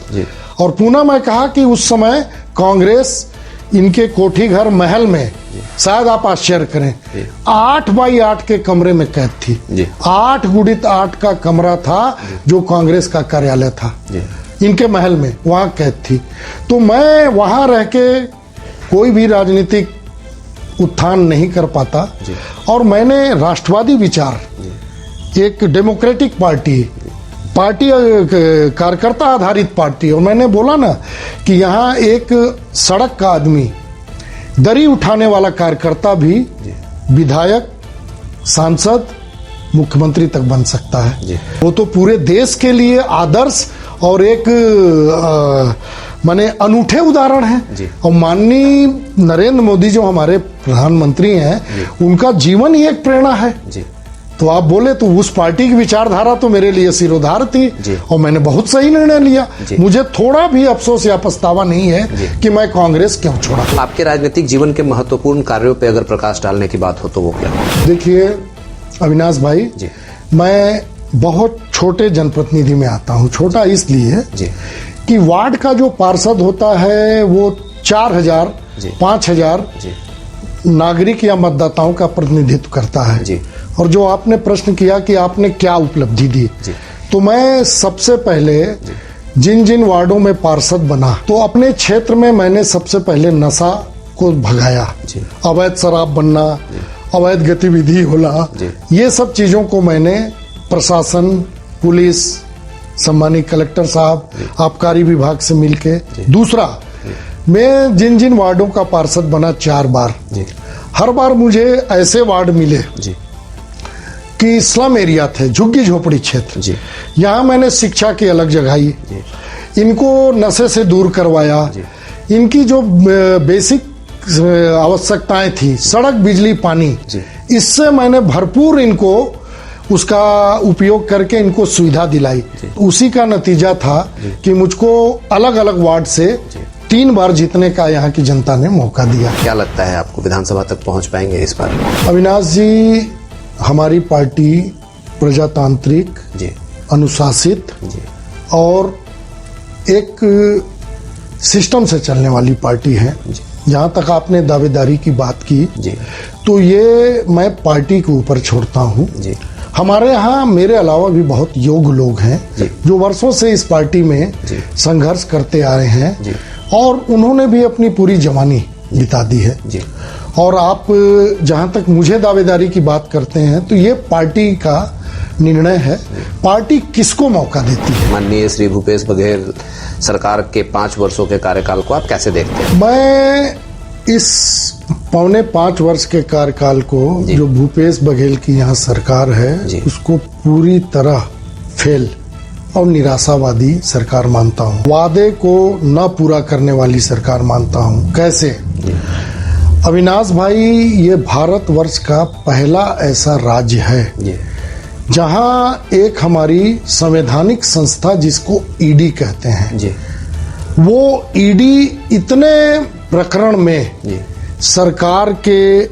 और पुनः मैं कहा कि उस समय कांग्रेस इनके कोठी घर महल में, शायद आप आश्चर्य करें, 8x8 के कमरे में कैद थी। 8 गुणित 8 का कमरा था जो कांग्रेस का कार्यालय था, इनके महल में, वहां कैद थी। तो मैं वहां रह के कोई भी राजनीतिक उत्थान नहीं कर पाता। और मैंने राष्ट्रवादी विचार, एक डेमोक्रेटिक पार्टी कार्यकर्ता आधारित पार्टी, और मैंने बोला ना कि यहाँ एक सड़क का आदमी, दरी उठाने वाला कार्यकर्ता भी विधायक, सांसद, मुख्यमंत्री तक बन सकता है। वो तो पूरे देश के लिए आदर्श और एक माने अनूठे उदाहरण है। और माननीय नरेंद्र मोदी जो हमारे प्रधानमंत्री हैं, उनका जीवन ही एक प्रेरणा है। तो आप बोले तो उस पार्टी की विचारधारा तो मेरे लिए सिरोधार थी, और मैंने बहुत सही निर्णय लिया। मुझे थोड़ा भी अफसोस या पछतावा नहीं है कि मैं कांग्रेस क्यों छोड़ा। आपके राजनीतिक जीवन के महत्वपूर्ण कार्यों पे अगर प्रकाश डालने की बात हो तो वो क्या? देखिए अविनाश भाई, मैं बहुत छोटे जनप्रतिनिधि में आता हूँ। छोटा इसलिए कि वार्ड का जो पार्षद होता है वो 4000 5000 नागरिक या मतदाताओं का प्रतिनिधित्व करता है। और जो आपने प्रश्न किया कि आपने क्या उपलब्धि दी, तो मैं सबसे पहले जिन वार्डों में पार्षद बना, तो अपने क्षेत्र में मैंने सबसे पहले नशा को भगाया। अवैध शराब बनना, अवैध गतिविधि होला, ये सब चीजों को मैंने प्रशासन, पुलिस, सम्मानित कलेक्टर साहब, आबकारी विभाग से मिलके। दूसरा, मैं जिन वार्डों का पार्षद बना 4 बार, हर बार मुझे ऐसे वार्ड मिले कि स्लम एरिया थे, झुग्गी झोपड़ी क्षेत्र। यहाँ मैंने शिक्षा की अलग जगाई, इनको नशे से दूर करवाया, इनकी जो बेसिक आवश्यकताएं थी, सड़क, बिजली, पानी, इससे मैंने भरपूर इनको उसका उपयोग करके इनको सुविधा दिलाई। उसी का नतीजा था कि मुझको अलग अलग वार्ड से 3 बार जीतने का यहाँ की जनता ने मौका दिया। क्या लगता है आपको विधानसभा तक पहुंच पाएंगे इस बार? अविनाश जी, हमारी पार्टी प्रजातांत्रिक, अनुशासित और एक सिस्टम से चलने वाली पार्टी है। जहाँ तक आपने दावेदारी की बात की, तो ये मैं पार्टी के ऊपर छोड़ता हूँ। हमारे यहाँ मेरे अलावा भी बहुत योग्य लोग हैं जो वर्षों से इस पार्टी में संघर्ष करते आ रहे हैं, और उन्होंने भी अपनी पूरी जवानी बिता दी है। और आप जहाँ तक मुझे दावेदारी की बात करते हैं, तो ये पार्टी का निर्णय है, पार्टी किसको मौका देती है। माननीय श्री भूपेश बघेल सरकार के 5 वर्षों के कार्यकाल को आप कैसे देखते हैं? मैं इस 4.25 वर्ष के कार्यकाल को जो भूपेश बघेल की यहाँ सरकार है उसको पूरी तरह फेल और निराशावादी सरकार मानता हूँ। वादे को न पूरा करने वाली सरकार मानता हूँ। कैसे? अविनाश भाई, ये भारतवर्ष का पहला ऐसा राज्य है जहाँ एक हमारी संवैधानिक संस्था जिसको ईडी कहते हैं, वो ईडी इतने प्रकरण में सरकार के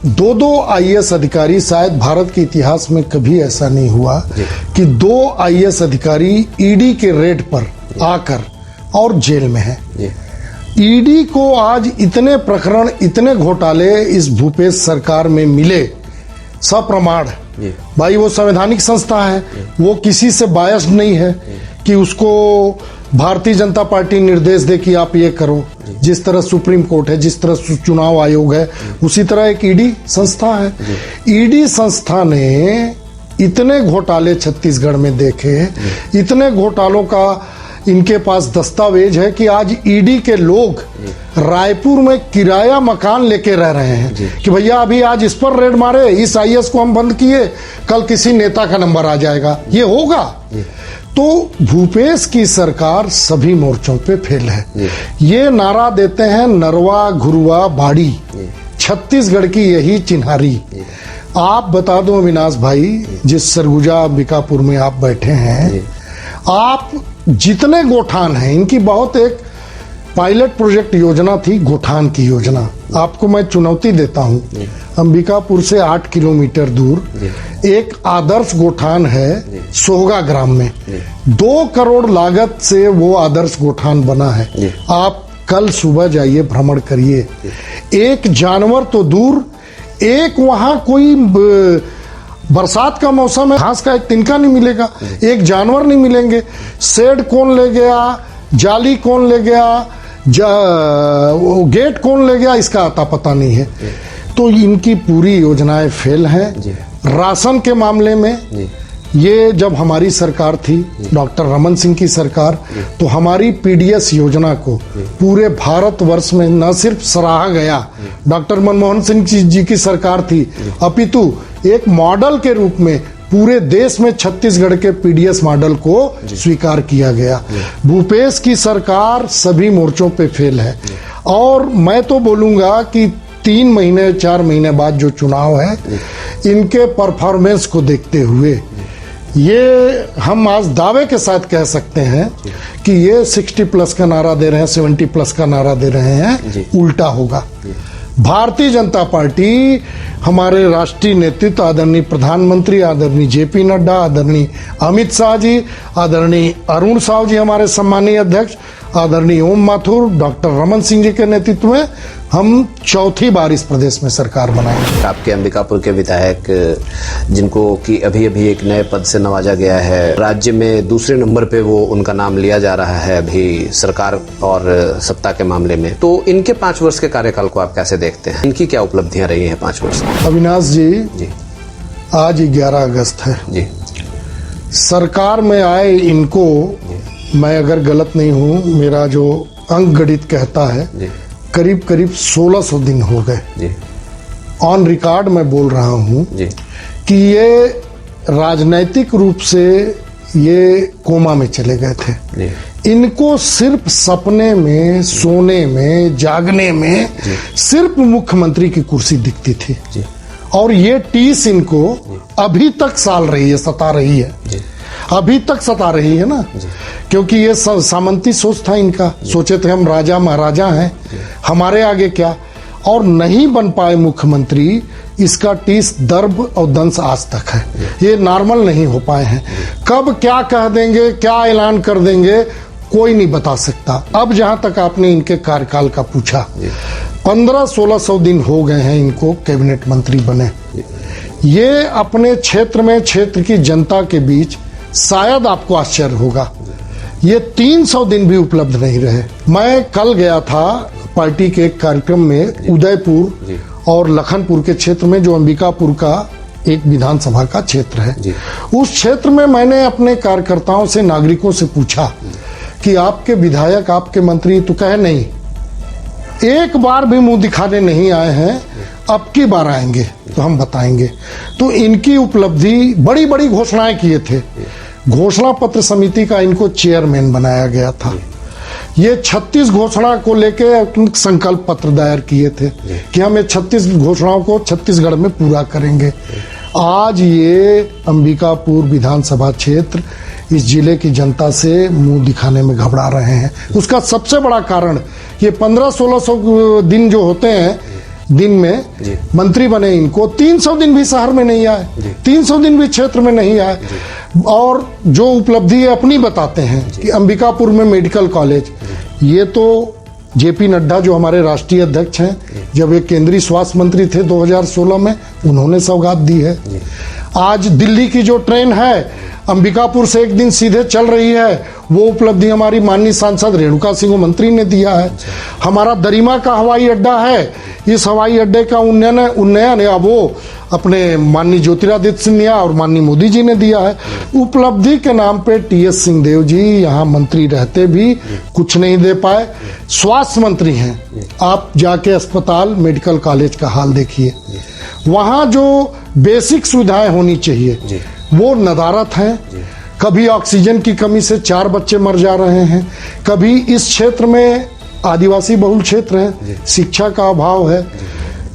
2 आईएएस अधिकारी, शायद भारत के इतिहास में कभी ऐसा नहीं हुआ कि 2 आईएएस अधिकारी ईडी के रेड पर आकर और जेल में हैं। ईडी को आज इतने प्रकरण, इतने घोटाले इस भूपेश सरकार में मिले सप्रमाण। भाई वो संवैधानिक संस्था है, वो किसी से बायस्ड नहीं है कि उसको भारतीय जनता पार्टी निर्देश दे कि आप ये करो। जिस तरह सुप्रीम कोर्ट है, जिस तरह चुनाव आयोग है, उसी तरह एक ईडी संस्था है। ईडी संस्था ने इतने घोटाले छत्तीसगढ़ में देखे, इतने घोटालों का इनके पास दस्तावेज है कि आज ईडी के लोग रायपुर में किराया मकान लेके रह रहे हैं कि भैया अभी आज इस पर रेड मारे, इस आईएएस को हम बंद किए, कल किसी नेता का नंबर आ जाएगा। ये होगा। तो भूपेश की सरकार सभी मोर्चों पे फेल है। ये नारा देते हैं नरवा घुरवा बाड़ी, छत्तीसगढ़ की यही चिन्हारी। आप बता दो अविनाश भाई, जिस सरगुजा अंबिकापुर में आप बैठे हैं, आप जितने गोठान हैं, इनकी बहुत एक पायलट प्रोजेक्ट योजना थी, गोठान की योजना। आपको मैं चुनौती देता हूं, अंबिकापुर से 8 किलोमीटर दूर एक आदर्श गोठान है सोहगा ग्राम में। 2 करोड़ लागत से वो आदर्श गोठान बना है। आप कल सुबह जाइए, भ्रमण करिए। एक जानवर तो दूर, एक वहां कोई बरसात का मौसम है, घास का एक तिनका नहीं मिलेगा, एक जानवर नहीं मिलेंगे। शेड कौन ले गया, जाली कौन ले गया, गेट कौन ले गया, इसका आता पता नहीं है। तो इनकी पूरी योजनाएं फेल हैं। राशन के मामले में ये जब हमारी सरकार थी, डॉक्टर रमन सिंह की सरकार, तो हमारी पीडीएस योजना को पूरे भारतवर्ष में न सिर्फ सराहा गया, डॉक्टर मनमोहन सिंह जी की सरकार थी, अपितु एक मॉडल के रूप में पूरे देश में छत्तीसगढ़ के पीडीएस मॉडल को स्वीकार किया गया। भूपेश की सरकार सभी मोर्चों पे फेल है। और मैं तो बोलूंगा कि 3 महीने 4 महीने बाद जो चुनाव है, इनके परफॉर्मेंस को देखते हुए ये हम आज दावे के साथ कह सकते हैं कि ये 60+ का नारा दे रहे हैं, 70+ का नारा दे रहे हैं, उल्टा होगा। भारतीय जनता पार्टी, हमारे राष्ट्रीय नेतृत्व आदरणीय प्रधानमंत्री आदरणीय जेपी नड्डा, आदरणीय अमित शाह जी, आदरणीय अरुण साव जी, हमारे सम्मानीय अध्यक्ष आदरणीय ओम माथुर, डॉक्टर रमन सिंह जी के नेतृत्व में हम चौथी बार इस प्रदेश में सरकार बनाएंगे। आपके अंबिकापुर के विधायक, जिनको कि अभी अभी एक नए पद से नवाजा गया है, राज्य में दूसरे नंबर पे वो उनका नाम लिया जा रहा है अभी सरकार और सत्ता के मामले में, तो इनके 5 वर्ष के कार्यकाल को आप कैसे देखते हैं? इनकी क्या उपलब्धियां रही हैं 5 वर्ष में? अविनाश जी, आज 11 अगस्त है जी। सरकार में आए इनको, मैं अगर गलत नहीं हूं, मेरा जो अंक गणित कहता है, करीब करीब 1600 दिन हो गए। ऑन रिकॉर्ड मैं बोल रहा हूं कि ये राजनैतिक रूप से ये कोमा में चले गए थे। इनको सिर्फ सपने में, सोने में, जागने में सिर्फ मुख्यमंत्री की कुर्सी दिखती थी। और ये टीस इनको अभी तक साल रही है, सता रही है, अभी तक सता रही है ना, क्योंकि ये सामंती सोच था इनका। सोचे थे हम राजा महाराजा हैं, हमारे आगे क्या, और नहीं बन पाए मुख्यमंत्री। इसका टीस दर्भ और दंश आज तक है। ये नॉर्मल नहीं हो पाए हैं। कब क्या कह देंगे, क्या ऐलान कर देंगे, कोई नहीं बता सकता। अब जहां तक आपने इनके कार्यकाल का पूछा, 1500-1600 दिन हो गए हैं इनको कैबिनेट मंत्री बने। ये अपने क्षेत्र में, क्षेत्र की जनता के बीच, शायद आपको आश्चर्य होगा, ये 300 दिन भी उपलब्ध नहीं रहे। मैं कल गया था पार्टी के एक कार्यक्रम में उदयपुर और लखनपुर के क्षेत्र में, जो अंबिकापुर का एक विधानसभा का क्षेत्र है। उस क्षेत्र में मैंने अपने कार्यकर्ताओं से, नागरिकों से पूछा कि आपके विधायक, आपके मंत्री तो कहे नहीं, एक बार भी मुंह दिखाने नहीं आए हैं, अब की बार आएंगे तो हम बताएंगे। तो इनकी उपलब्धि, बड़ी बड़ी घोषणाएं किए थे। घोषणा पत्र समिति का इनको चेयरमैन बनाया गया था। ये 36 घोषणा को लेके संकल्प पत्र दायर किए थे कि हम ये 36 घोषणाओं को छत्तीसगढ़ में पूरा करेंगे। आज ये अंबिकापुर विधानसभा क्षेत्र, इस जिले की जनता से मुंह दिखाने में घबरा रहे हैं। उसका सबसे बड़ा कारण ये 1500-1600 दिन जो होते हैं, दिन में मंत्री बने, इनको 300 दिन भी शहर में नहीं आए, 300 दिन भी क्षेत्र में नहीं आए। और जो उपलब्धि अपनी बताते हैं कि अंबिकापुर में मेडिकल कॉलेज, ये तो जेपी नड्डा जो हमारे राष्ट्रीय अध्यक्ष हैं, जब ये केंद्रीय स्वास्थ्य मंत्री थे 2016 में, उन्होंने सौगात दी है। आज दिल्ली की जो ट्रेन है अंबिकापुर से एक दिन सीधे चल रही है, वो उपलब्धि हमारी माननीय सांसद रेणुका सिंह मंत्री ने दिया है। हमारा दरिमा का हवाई अड्डा है, इस हवाई अड्डे का उन्नयन या वो अपने माननीय ज्योतिरादित्य सिंधिया और माननीय मोदी जी ने दिया है। उपलब्धि के नाम पे टीएस सिंहदेव जी यहाँ मंत्री रहते भी कुछ नहीं दे पाए। स्वास्थ्य मंत्री हैं, आप जाके अस्पताल, मेडिकल कॉलेज का हाल देखिए, वहाँ जो बेसिक सुविधाएं होनी चाहिए वो नदारत है। कभी ऑक्सीजन की कमी से 4 बच्चे मर जा रहे हैं, कभी इस क्षेत्र में आदिवासी बहुल क्षेत्र है, शिक्षा का अभाव है।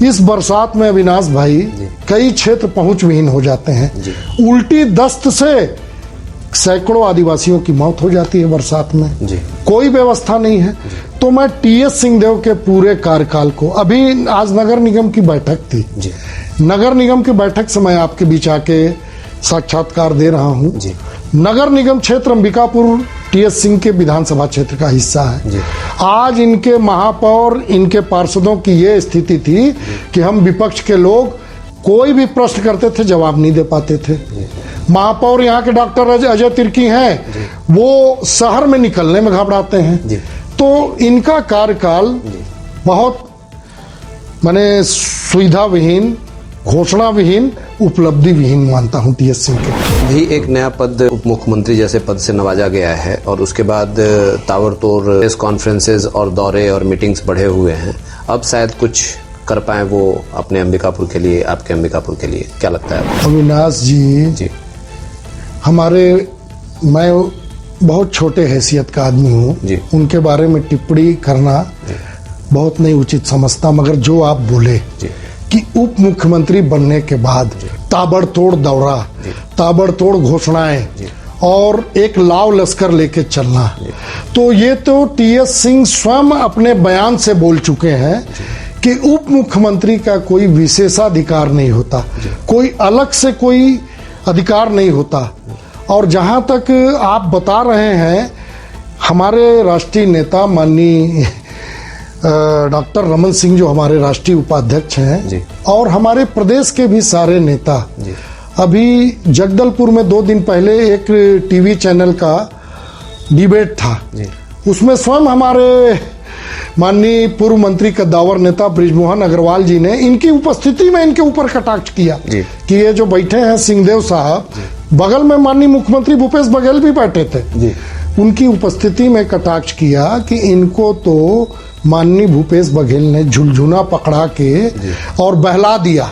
इस बरसात में अविनाश भाई कई क्षेत्र पहुंच विहीन हो जाते हैं। उल्टी दस्त से सैकड़ों आदिवासियों की मौत हो जाती है बरसात में, कोई व्यवस्था नहीं है। तो मैं टीएस सिंहदेव के पूरे कार्यकाल को, अभी आज नगर निगम की बैठक थी, नगर निगम की बैठक से मैं आपके बीच आके साक्षात्कार दे रहा हूं। नगर निगम क्षेत्र अंबिकापुर टीएस सिंह के विधानसभा क्षेत्र का हिस्सा है। आज इनके महापौर, इनके पार्षदों की ये स्थिति थी कि हम विपक्ष के लोग कोई भी प्रश्न करते थे, जवाब नहीं दे पाते थे। महापौर यहाँ के डॉक्टर अजय तिर्की हैं, वो शहर में निकलने में घबराते हैं। तो इनका कार्यकाल बहुत माने सुविधा विहीन, घोषणा विहीन, उपलब्धि विहीन मानता हूं टीएस सिंह के। भी एक नया पद उप मुख्यमंत्री जैसे पद से नवाजा गया है और उसके बाद ताबड़तोड़ प्रेस कॉन्फ्रेंसेज और दौरे और मीटिंग्स बढ़े हुए हैं। अब शायद कुछ कर पाए वो अपने अंबिकापुर के लिए, आपके अंबिकापुर के लिए, क्या लगता है? अविनाश जी, हमारे, मैं बहुत छोटे हैसियत का आदमी हूँ, उनके बारे में टिप्पणी करना बहुत नहीं उचित समझता, मगर जो आप बोले कि उप मुख्यमंत्री बनने के बाद ताबड़तोड़ दौरा, ताबड़तोड़ घोषणाएं और एक लाव लश्कर लेके चलना, तो ये तो टीएस सिंह स्वयं अपने बयान से बोल चुके हैं कि उप मुख्यमंत्री का कोई विशेषाधिकार नहीं होता, कोई अलग से कोई अधिकार नहीं होता। और जहां तक आप बता रहे हैं, हमारे राष्ट्रीय नेता माननीय डॉक्टर रमन सिंह जो हमारे राष्ट्रीय उपाध्यक्ष हैं, और हमारे प्रदेश के भी सारे नेता, अभी जगदलपुर में 2 दिन पहले एक टीवी चैनल का डिबेट था, उसमें स्वयं हमारे माननीय पूर्व मंत्री कद्दावर नेता बृजमोहन अग्रवाल जी ने इनकी उपस्थिति में इनके ऊपर कटाक्ष किया कि ये जो बैठे हैं सिंहदेव साहब, बगल में माननीय मुख्यमंत्री भूपेश बघेल भी बैठे थे, उनकी उपस्थिति में कटाक्ष किया कि इनको तो माननीय भूपेश बघेल ने झुलझुना पकड़ा के और बहला दिया।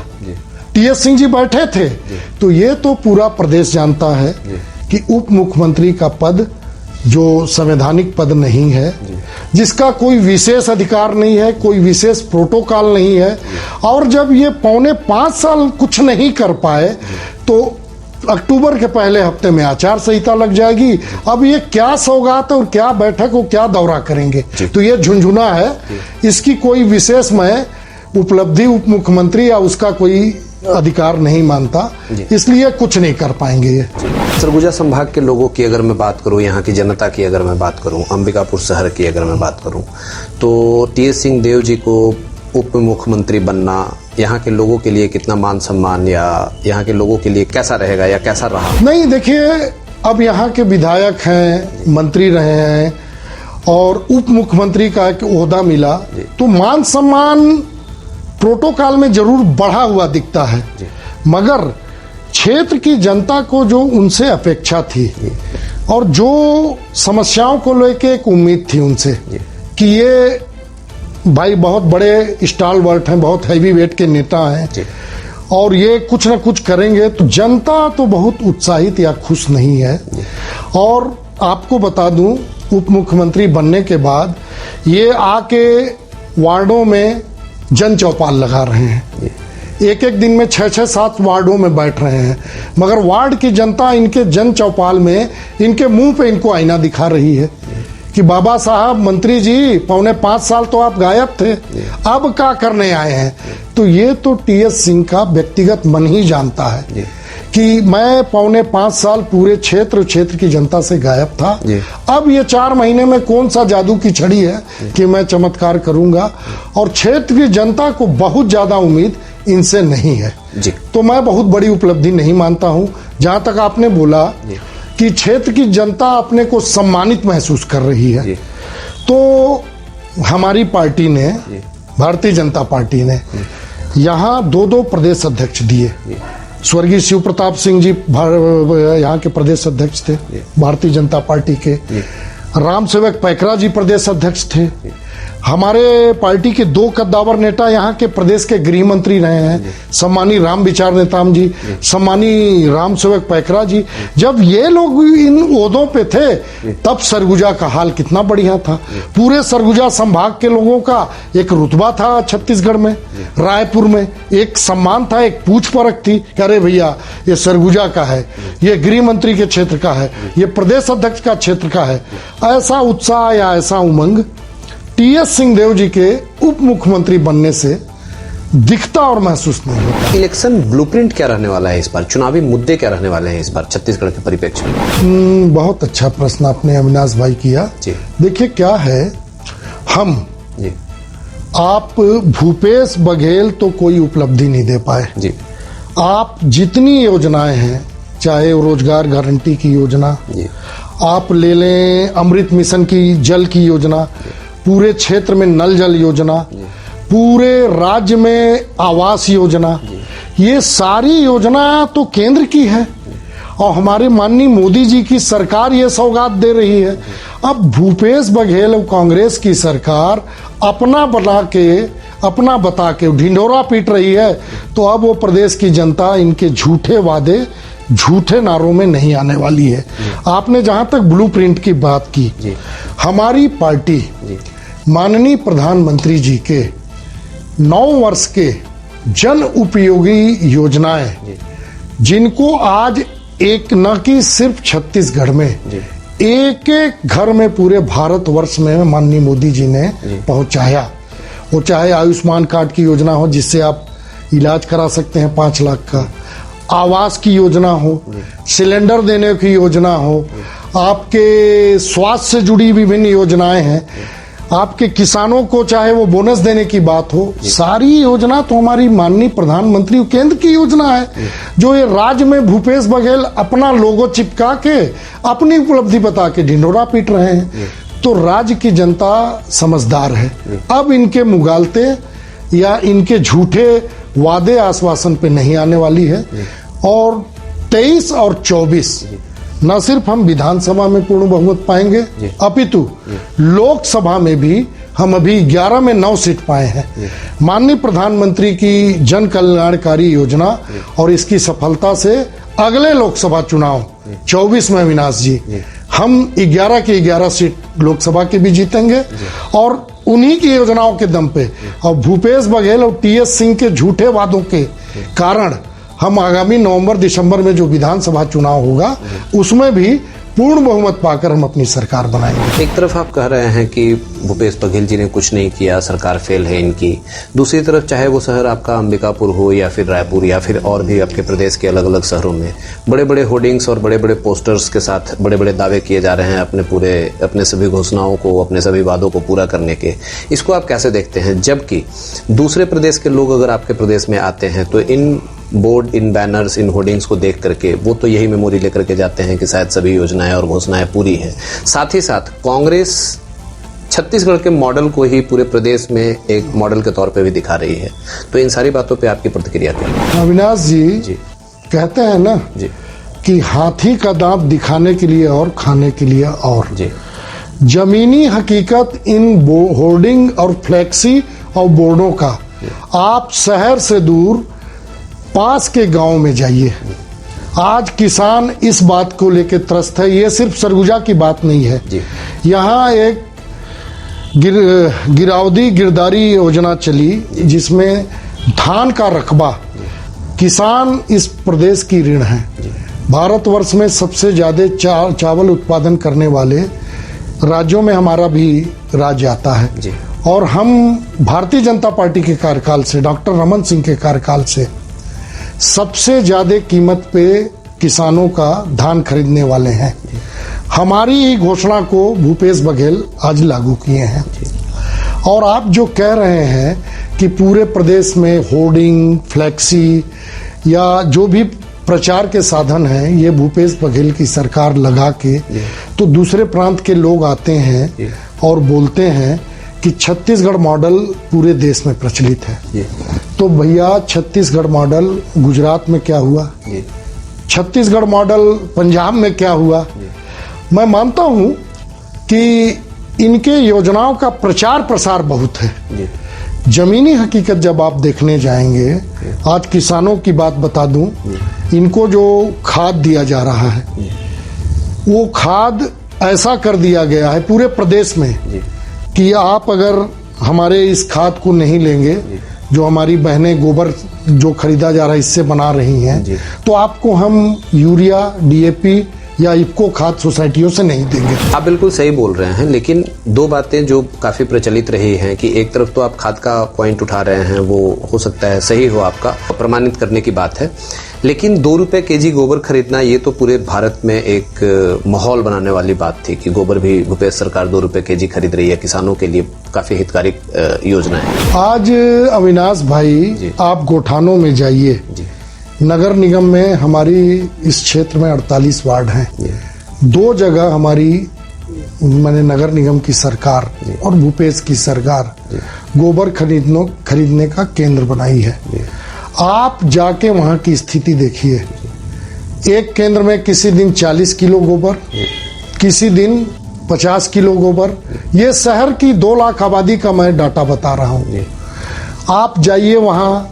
टीएस सिंह जी बैठे थे। तो ये तो पूरा प्रदेश जानता है कि उप मुख्यमंत्री का पद जो संवैधानिक पद नहीं है, जिसका कोई विशेष अधिकार नहीं है, कोई विशेष प्रोटोकॉल नहीं है, और जब ये 4.25 साल कुछ नहीं कर पाए तो अक्टूबर के पहले हफ्ते में आचार संहिता लग जाएगी। अब ये क्या सौगात और क्या बैठक और क्या दौरा करेंगे, तो ये झुंझुना है, इसकी कोई विशेष मैं उपलब्धि उप मुख्यमंत्री या उसका कोई अधिकार नहीं मानता, इसलिए कुछ नहीं कर पाएंगे ये। सरगुजा संभाग के लोगों की अगर मैं बात करूं, यहाँ की जनता की अगर मैं बात करूं, अंबिकापुर शहर की अगर मैं बात करूं, तो टीएस सिंहदेव जी को उप मुख्यमंत्री बनना यहाँ के लोगों के लिए कितना मान सम्मान, या यहाँ के लोगों के लिए कैसा रहेगा या कैसा रहा? नहीं, देखिए, अब यहाँ के विधायक हैं, मंत्री रहे हैं और उप मुख्यमंत्री का एक ओहदा मिला, तो मान सम्मान प्रोटोकॉल में जरूर बढ़ा हुआ दिखता है, मगर क्षेत्र की जनता को जो उनसे अपेक्षा थी और जो समस्याओं को लेके एक उम्मीद थी उनसे कि ये भाई बहुत बड़े स्टालवर्ट हैं, बहुत हैवी वेट के नेता हैं और ये कुछ ना कुछ करेंगे, तो जनता तो बहुत उत्साहित या खुश नहीं है। और आपको बता दूं, उप मुख्यमंत्री बनने के बाद ये आके वार्डों में जन चौपाल लगा रहे हैं, एक एक दिन में 6-7 वार्डों में बैठ रहे हैं, मगर वार्ड की जनता इनके जन चौपाल में इनके मुंह पे इनको आईना दिखा रही है कि बाबा साहब मंत्री जी 4.25 साल तो आप गायब थे, अब क्या करने आए हैं। तो ये तो टीएस सिंह का व्यक्तिगत मन ही जानता है कि मैं 4.25 साल पूरे क्षेत्र की जनता से गायब था, अब ये 4 महीने में कौन सा जादू की छड़ी है कि मैं चमत्कार करूंगा। और क्षेत्र की जनता को बहुत ज्यादा उम्मीद इनसे नहीं है जी। तो मैं बहुत बड़ी उपलब्धि नहीं मानता हूं। जहां तक आपने बोला कि क्षेत्र की जनता अपने को सम्मानित महसूस कर रही है, तो हमारी पार्टी ने, भारतीय जनता पार्टी ने यहाँ 2 प्रदेश अध्यक्ष दिए। स्वर्गीय शिव प्रताप सिंह जी यहाँ के प्रदेश अध्यक्ष थे भारतीय जनता पार्टी के, राम सेवक पैकरा जी प्रदेश अध्यक्ष थे, हमारे पार्टी के 2 कद्दावर नेता यहाँ के प्रदेश के गृह मंत्री रहे हैं, सम्मानी राम विचार नेताम जी, सम्मानी राम सेवक पैकरा जी। जब ये लोग इन ओहदों पे थे तब सरगुजा का हाल कितना बढ़िया था। पूरे सरगुजा संभाग के लोगों का एक रुतबा था छत्तीसगढ़ में, रायपुर में एक सम्मान था, एक पूछ परख थी कि अरे भैया ये सरगुजा का है, ये गृह मंत्री के क्षेत्र का है, ये प्रदेश अध्यक्ष का क्षेत्र का है। ऐसा उत्साह या ऐसा उमंग टीएस सिंहदेव जी के उप मुख्यमंत्री बनने से दिखता और महसूस नहीं होता। इलेक्शन ब्लूप्रिंट क्या रहने वाला है इस बार, चुनावी मुद्दे क्या रहने वाले हैं इस बार छत्तीसगढ़ के परिप्रेक्ष्य में? बहुत अच्छा प्रश्न आपने अविनाश भाई किया। देखिए क्या है, हम जी। आप भूपेश बघेल तो कोई उपलब्धि नहीं दे पाए जी। आप जितनी योजनाएं हैं, चाहे रोजगार गारंटी की योजना जी, आप ले लें अमृत मिशन की जल की योजना, पूरे क्षेत्र में नल जल योजना, पूरे राज्य में आवास योजना, ये सारी योजना तो केंद्र की है और हमारे माननीय मोदी जी की सरकार ये सौगात दे रही है। अब भूपेश बघेल और कांग्रेस की सरकार अपना बता के ढिंढोरा पीट रही है, तो अब वो प्रदेश की जनता इनके झूठे वादे, झूठे नारों में नहीं आने वाली है। आपने जहां तक ब्लूप्रिंट की बात की, हमारी पार्टी माननीय प्रधानमंत्री जी के 9 वर्ष के जन उपयोगी योजनाएं, जिनको आज एक न कि सिर्फ छत्तीसगढ़ में, एक घर में पूरे भारतवर्ष में माननीय मोदी जी ने पहुंचाया। वो चाहे आयुष्मान कार्ड की योजना हो जिससे आप इलाज करा सकते हैं 5 लाख का, आवास की योजना हो, सिलेंडर देने की योजना हो, आपके स्वास्थ्य से जुड़ी विभिन्न योजनाएं हैं, आपके किसानों को चाहे वो बोनस देने की बात हो, सारी योजना तो हमारी माननीय प्रधानमंत्री केंद्र की योजना है। जो ये राज्य में भूपेश बघेल अपना लोगो चिपका के अपनी उपलब्धि बता के ढिंढोरा पीट रहे हैं, तो राज्य की जनता समझदार है। अब इनके मुगालते या इनके झूठे वादे आश्वासन पे नहीं आने वाली है। और 23 और 24 न सिर्फ हम विधानसभा में पूर्ण बहुमत पाएंगे, अपितु लोकसभा में भी हम अभी 11 में 9 सीट पाए हैं। माननीय प्रधानमंत्री की जन कल्याणकारी योजना और इसकी सफलता से अगले लोकसभा चुनाव 24 में अविनाश जी हम 11 की 11 सीट लोकसभा के भी जीतेंगे और उन्हीं की योजनाओं के दम पे और भूपेश बघेल और टीएस सिंह के झूठे वादों के कारण हम आगामी नवंबर दिसंबर में जो विधानसभा चुनाव होगा उसमें भी पूर्ण बहुमत पाकर हम अपनी सरकार बनाएंगे। एक तरफ आप कह रहे हैं कि भूपेश बघेल जी ने कुछ नहीं किया, सरकार फेल है इनकी, दूसरी तरफ चाहे वो शहर आपका अंबिकापुर हो या फिर रायपुर या फिर और भी आपके प्रदेश के अलग अलग शहरों में बड़े बड़े होर्डिंग्स और बड़े बड़े पोस्टर्स के साथ बड़े बड़े दावे किए जा रहे हैं अपने सभी घोषणाओं को, अपने सभी वादों को पूरा करने के। इसको आप कैसे देखते हैं, जबकि दूसरे प्रदेश के लोग अगर आपके प्रदेश में आते हैं तो इन बोर्ड, इन बैनर्स, इन होर्डिंग्स को देख करके वो तो यही मेमोरी लेकर के जाते हैं कि शायद सभी योजनाएं और घोषणाएं पूरी हैं। साथ ही साथ कांग्रेस छत्तीसगढ़ के मॉडल को ही पूरे प्रदेश में एक मॉडल के तौर पे भी दिखा रही है, तो इन सारी बातों पे आपकी प्रतिक्रिया क्या है? अविनाश जी कहते हैं ना जी कि हाथी का दांत दिखाने के लिए और खाने के लिए और। जी। जमीनी हकीकत इन होर्डिंग और फ्लैक्सी और बोर्डों का, आप शहर से दूर पास के गांव में जाइए। आज किसान इस बात को लेकर त्रस्त है। ये सिर्फ सरगुजा की बात नहीं है। यहाँ एक गिरावदी गिरदारी योजना चली जिसमें धान का रकबा, किसान इस प्रदेश की ऋण है। भारतवर्ष में सबसे ज्यादा चावल उत्पादन करने वाले राज्यों में हमारा भी राज्य आता है। और हम भारतीय जनता पार्टी के कार्यकाल से, डॉक्टर रमन सिंह के कार्यकाल से सबसे ज्यादा कीमत पे किसानों का धान खरीदने वाले हैं। हमारी ही घोषणा को भूपेश बघेल आज लागू किए हैं। और आप जो कह रहे हैं कि पूरे प्रदेश में होर्डिंग, फ्लैक्सी या जो भी प्रचार के साधन हैं, ये भूपेश बघेल की सरकार लगा के, तो दूसरे प्रांत के लोग आते हैं और बोलते हैं कि छत्तीसगढ़ मॉडल पूरे देश में प्रचलित है। तो भैया, छत्तीसगढ़ मॉडल गुजरात में क्या हुआ, छत्तीसगढ़ मॉडल पंजाब में क्या हुआ। मैं मानता हूं कि इनके योजनाओं का प्रचार प्रसार बहुत है। जमीनी हकीकत जब आप देखने जाएंगे, आज किसानों की बात बता दूं, इनको जो खाद दिया जा रहा है, वो खाद ऐसा कर दिया गया है पूरे प्रदेश में कि आप अगर हमारे इस खाद को नहीं लेंगे, जो हमारी बहनें गोबर जो खरीदा जा रहा है इससे बना रही हैं, तो आपको हम यूरिया, डीएपी या इफको खाद सोसाइटियों से नहीं देंगे। आप बिल्कुल सही बोल रहे हैं, लेकिन दो बातें जो काफी प्रचलित रही हैं कि एक तरफ तो आप खाद का पॉइंट उठा रहे हैं, वो हो सकता है सही हो, आपका प्रमाणित करने की बात है, लेकिन 2 रुपए केजी गोबर खरीदना, ये तो पूरे भारत में एक माहौल बनाने वाली बात थी कि गोबर भी भूपेश सरकार 2 रुपए केजी खरीद रही है। किसानों के लिए काफी हितकारी योजना है। आज अविनाश भाई, आप गोठानों में जाइए, नगर निगम में हमारी इस क्षेत्र में 48 वार्ड हैं। 2 जगह हमारी मैंने नगर निगम की सरकार और भूपेश की सरकार गोबर खरीदने का केंद्र बनाई है। आप जाके वहां की स्थिति देखिए। एक केंद्र में किसी दिन 40 किलो गोबर, किसी दिन 50 किलो गोबर। ये शहर की 2 लाख आबादी का मैं डाटा बता रहा हूं। आप जाइए वहां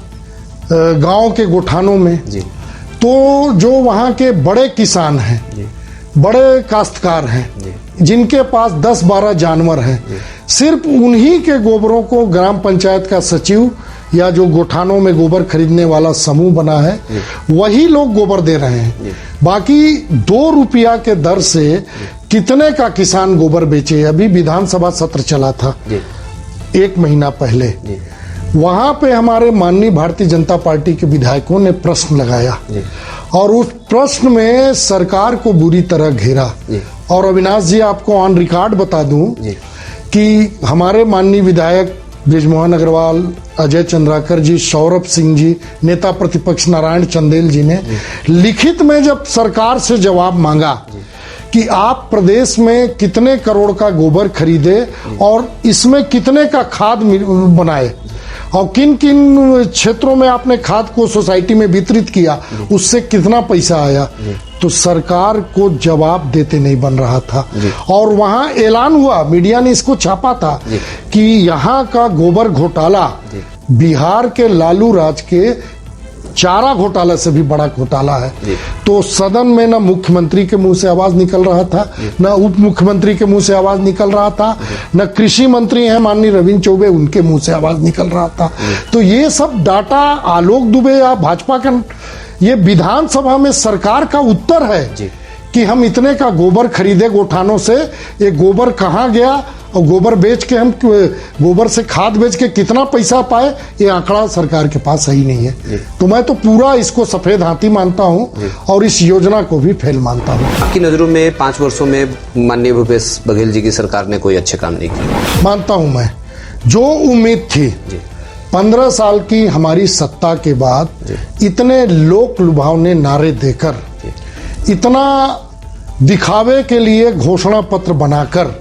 गांव के गोठानों में, तो जो वहां के बड़े किसान हैं, बड़े काश्तकार हैं, जिनके पास 10-12 जानवर हैं, सिर्फ उन्हीं के गोबरों को ग्राम पंचायत का सचिव या जो गोठानों में गोबर खरीदने वाला समूह बना है, वही लोग गोबर दे रहे हैं। बाकी 2 रुपया के दर से कितने का किसान गोबर बेचे। अभी विधानसभा सत्र चला था 1 महीना पहले, वहां पे हमारे माननीय भारतीय जनता पार्टी के विधायकों ने प्रश्न लगाया और उस प्रश्न में सरकार को बुरी तरह घेरा। और अविनाश जी, आपको ऑन रिकॉर्ड बता दूं कि हमारे माननीय विधायक बृजमोहन अग्रवाल, अजय चंद्राकर जी, सौरभ सिंह जी, नेता प्रतिपक्ष नारायण चंदेल जी ने लिखित में जब सरकार से जवाब मांगा कि आप प्रदेश में कितने करोड़ का गोबर खरीदे और इसमें कितने का खाद बनाए और किन किन क्षेत्रों में आपने खाद को सोसाइटी में वितरित किया, उससे कितना पैसा आया, तो सरकार को जवाब देते नहीं बन रहा था। और वहां ऐलान हुआ, मीडिया ने इसको छापा था कि यहाँ का गोबर घोटाला बिहार के लालू राज के चारा घोटाला से भी बड़ा घोटाला है। तो सदन में न मुख्यमंत्री के मुंह से आवाज निकल रहा था, न उप मुख्यमंत्री के मुंह से आवाज निकल रहा था, न कृषि मंत्री हैं माननीय रविंद्र चौबे, उनके मुंह से आवाज निकल रहा था। तो ये सब डाटा आलोक दुबे या भाजपा का, ये विधानसभा में सरकार का उत्तर है कि हम इतने का गोबर खरीदे गोठानों से, ये गोबर कहाँ गया और गोबर बेच के हम गोबर से खाद बेच के कितना पैसा पाए, ये आंकड़ा सरकार के पास सही नहीं है। तो मैं तो पूरा इसको सफेद हाथी मानता हूं और इस योजना को भी फेल मानता हूं। आपकी नजरों में 5 वर्षों में माननीय भूपेश बघेल जी की सरकार ने कोई अच्छे काम नहीं किए? मानता हूं मैं। जो उम्मीद थी 15 साल की हमारी सत्ता के बाद, इतने लोक लुभावने नारे देकर, इतना दिखावे के लिए घोषणा पत्र बनाकर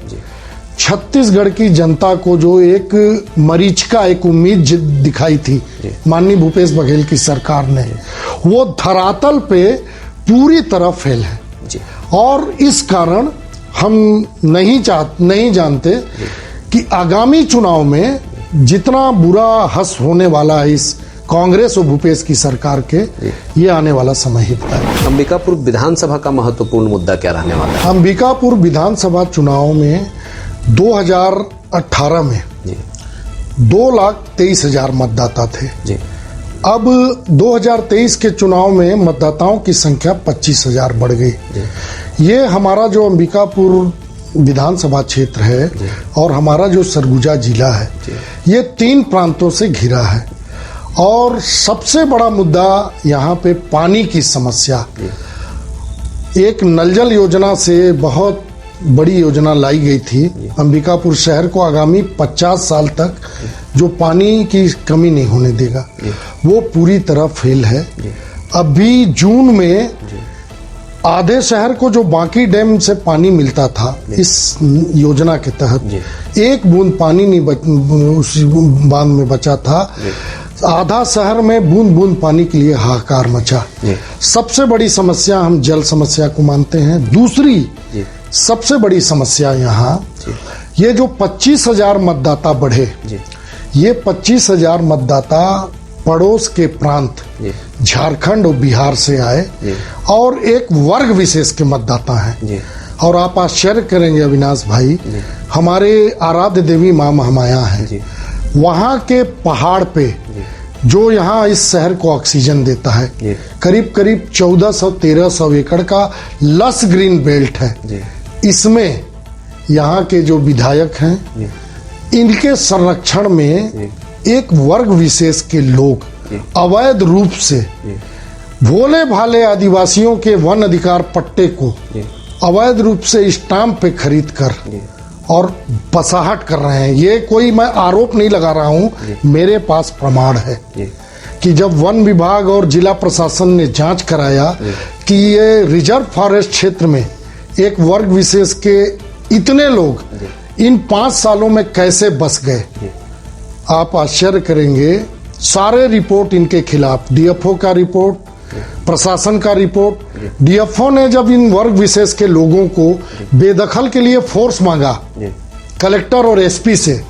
छत्तीसगढ़ की जनता को जो एक मरीचिका, एक उम्मीद दिखाई थी माननीय भूपेश बघेल की सरकार ने, वो धरातल पे पूरी तरह फेल है जी। और इस कारण हम नहीं जानते कि आगामी चुनाव में जितना बुरा हस होने वाला है इस कांग्रेस और भूपेश की सरकार के, ये आने वाला समय ही बताएगा। अंबिकापुर विधानसभा का महत्वपूर्ण मुद्दा क्या रहने वाला है? अंबिकापुर विधानसभा चुनाव में 2018 में 2,23,000 मतदाता थे जी। अब 2023 के चुनाव में मतदाताओं की संख्या 25,000 बढ़ गई। ये हमारा जो अंबिकापुर विधानसभा क्षेत्र है और हमारा जो सरगुजा जिला है, ये 3 प्रांतों से घिरा है और सबसे बड़ा मुद्दा यहाँ पे पानी की समस्या। एक नल जल योजना से बहुत बड़ी योजना लाई गई थी। अंबिकापुर शहर को आगामी 50 साल तक जो पानी की कमी नहीं होने देगा, वो पूरी तरह फेल है। अभी जून में आधे शहर को जो बाकी डैम से पानी मिलता था इस योजना के तहत, एक बूंद पानी नहीं उस बांध में बचा था। आधा शहर में बूंद बूंद पानी के लिए हाहाकार मचा। सबसे बड़ी समस्या हम जल समस्या को मानते हैं। दूसरी सबसे बड़ी समस्या यहाँ ये जो 25,000 मतदाता बढ़े, ये 25,000 मतदाता पड़ोस के प्रांत झारखंड और बिहार से आए और एक वर्ग विशेष के मतदाता हैं। और आप आश्चर्य करेंगे अविनाश भाई, हमारे आराध्य देवी मां महामाया है, वहां के पहाड़ पे जो यहाँ इस शहर को ऑक्सीजन देता है, करीब करीब 1400-1300 एकड़ का लस ग्रीन बेल्ट है। इसमें यहाँ के जो विधायक हैं, इनके संरक्षण में एक वर्ग विशेष के लोग अवैध रूप से भोले भाले आदिवासियों के वन अधिकार पट्टे को अवैध रूप से स्टाम्प पे खरीद कर और बसाहट कर रहे हैं। ये कोई मैं आरोप नहीं लगा रहा हूं, मेरे पास प्रमाण है कि जब वन विभाग और जिला प्रशासन ने जांच कराया कि ये रिजर्व फॉरेस्ट क्षेत्र में एक वर्ग विशेष के इतने लोग इन 5 सालों में कैसे बस गए, आप आश्चर्य करेंगे। सारे रिपोर्ट इनके खिलाफ, डीएफओ का रिपोर्ट, प्रशासन का रिपोर्ट। डीएफओ ने जब इन वर्ग विशेष के लोगों को बेदखल के लिए फोर्स मांगा कलेक्टर और एसपी से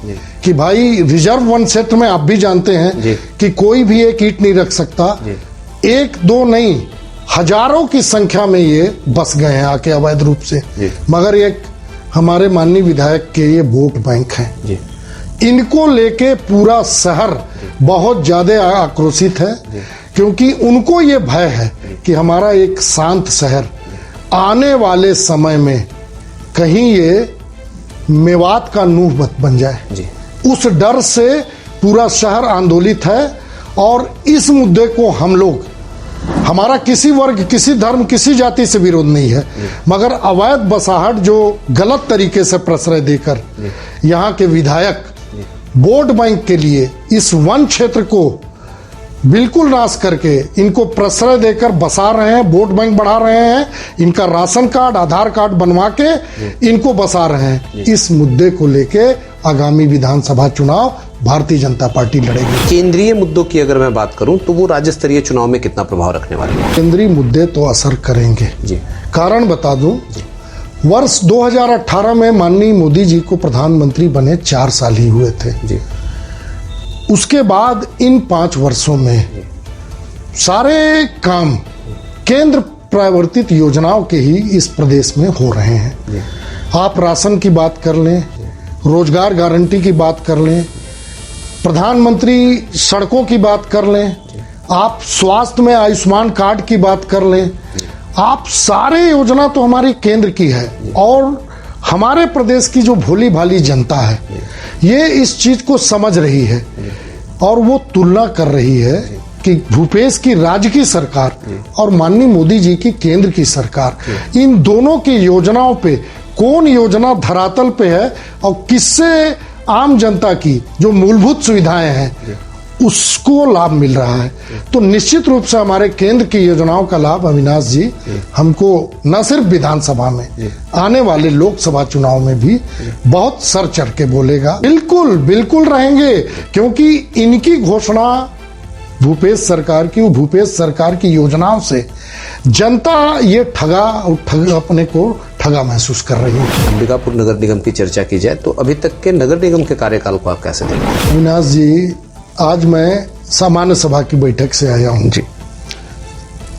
कि भाई रिजर्व वन क्षेत्र में आप भी जानते हैं कि कोई भी एक ईंट नहीं रख सकता, 1-2 नहीं हजारों की संख्या में ये बस गए हैं आके अवैध रूप से। मगर एक हमारे माननीय विधायक के ये वोट बैंक हैं, इनको लेके पूरा शहर बहुत ज्यादा आक्रोशित है क्योंकि उनको ये भय है कि हमारा एक शांत शहर आने वाले समय में कहीं ये मेवात का नूह मत बन जाए। उस डर से पूरा शहर आंदोलित है और इस मुद्दे को हम लोग, हमारा किसी वर्ग, किसी धर्म, किसी जाति से विरोध नहीं है, मगर अवैध बसाहट जो गलत तरीके से प्रश्रय देकर यहाँ के विधायक वोट बैंक के लिए इस वन क्षेत्र को बिल्कुल नाश करके इनको प्रश्रय देकर बसा रहे हैं, वोट बैंक बढ़ा रहे हैं, इनका राशन कार्ड, आधार कार्ड बनवा के इनको बसा रहे हैं। इस मुद्दे को लेके आगामी विधानसभा चुनाव भारतीय जनता पार्टी लड़ेगी। केंद्रीय मुद्दों की अगर मैं बात करूं तो वो राज्य स्तरीय चुनाव में कितना प्रभाव रखने वाले हैं? केंद्रीय मुद्दे तो असर करेंगे जी। कारण बता दूं, वर्ष 2018 में माननीय मोदी जी को प्रधानमंत्री बने 4 साल ही हुए थे जी। उसके बाद इन 5 वर्षों में सारे काम केंद्र प्रायोजित योजनाओं के ही इस प्रदेश में हो रहे हैं। आप राशन की बात कर लें, रोजगार गारंटी की बात कर लें, प्रधानमंत्री सड़कों की बात कर लें, आप स्वास्थ्य में आयुष्मान कार्ड की बात कर लें, आप सारे योजना तो हमारी केंद्र की है। और हमारे प्रदेश की जो भोली भाली जनता है ये इस चीज को समझ रही है और वो तुलना कर रही है कि भूपेश की राज्य की सरकार और माननीय मोदी जी की केंद्र की सरकार, इन दोनों की योजनाओं पे कौन योजना धरातल पे है और किससे आम जनता की जो मूलभूत सुविधाएं हैं उसको लाभ मिल रहा है। तो निश्चित रूप से हमारे केंद्र की योजनाओं का लाभ अविनाश जी हमको न सिर्फ विधानसभा में, आने वाले लोकसभा चुनाव में भी बहुत सर चढ़ के बोलेगा। बिल्कुल बिल्कुल रहेंगे, क्योंकि इनकी घोषणा भूपेश सरकार की, वो भूपेश सरकार की योजनाओं से जनता ये अपने को ठगा महसूस कर रही है। अंबिकापुर नगर निगम की चर्चा की जाए तो अभी तक के नगर निगम के कार्यकाल को आप कैसे देखते हैं? अविनाश जी, आज मैं सामान्य सभा की बैठक से आया हूँ जी।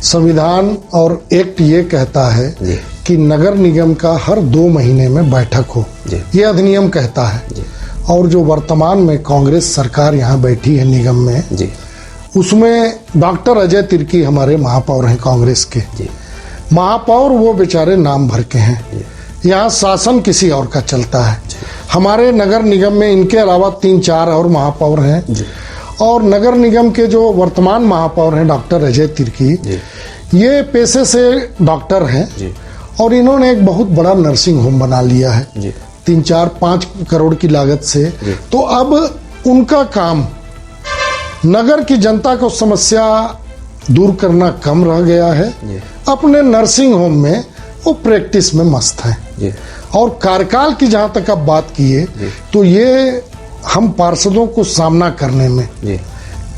संविधान और एक्ट ये कहता है जी। कि नगर निगम का हर 2 महीने में बैठक हो, ये अधिनियम कहता है जी। और जो वर्तमान में कांग्रेस सरकार यहाँ बैठी है निगम में जी, उसमें डॉक्टर अजय तिर्की हमारे महापौर हैं कांग्रेस के जी। महापौर वो बेचारे नाम भर के हैं, यहाँ शासन किसी और का चलता है। हमारे नगर निगम में इनके अलावा 3-4 और महापौर हैं जी। और नगर निगम के जो वर्तमान महापौर हैं डॉक्टर अजय तिर्की, ये पेशे से डॉक्टर हैं जी। और इन्होंने एक बहुत बड़ा नर्सिंग होम बना लिया है 3-4-5 करोड़ की लागत से। तो अब उनका काम नगर की जनता को समस्या दूर करना कम रह गया है। अपने नर्सिंग होम में वो प्रैक्टिस में मस्त है। और कार्यकाल की जहां तक आप बात किए तो ये हम पार्षदों को सामना करने में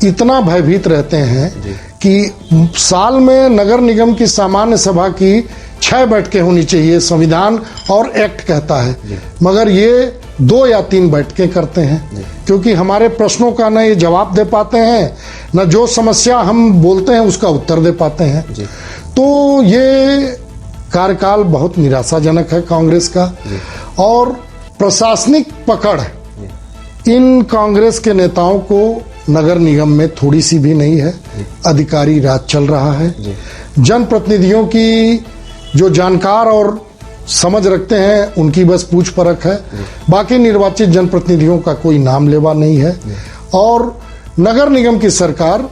इतना भयभीत रहते हैं कि साल में नगर निगम की सामान्य सभा की 6 बैठकें होनी चाहिए, संविधान और एक्ट कहता है, मगर ये 2 या 3 बैठकें करते हैं, क्योंकि हमारे प्रश्नों का न ये जवाब दे पाते हैं, न जो समस्या हम बोलते हैं उसका उत्तर दे पाते हैं। तो ये कार्यकाल बहुत निराशाजनक है कांग्रेस का। और प्रशासनिक पकड़ इन कांग्रेस के नेताओं को नगर निगम में थोड़ी सी भी नहीं है। अधिकारी राज चल रहा है। जनप्रतिनिधियों की जो जानकार और समझ रखते हैं उनकी बस पूछ परख है, बाकी निर्वाचित जनप्रतिनिधियों का कोई नाम लेवा नहीं है। और नगर निगम की सरकार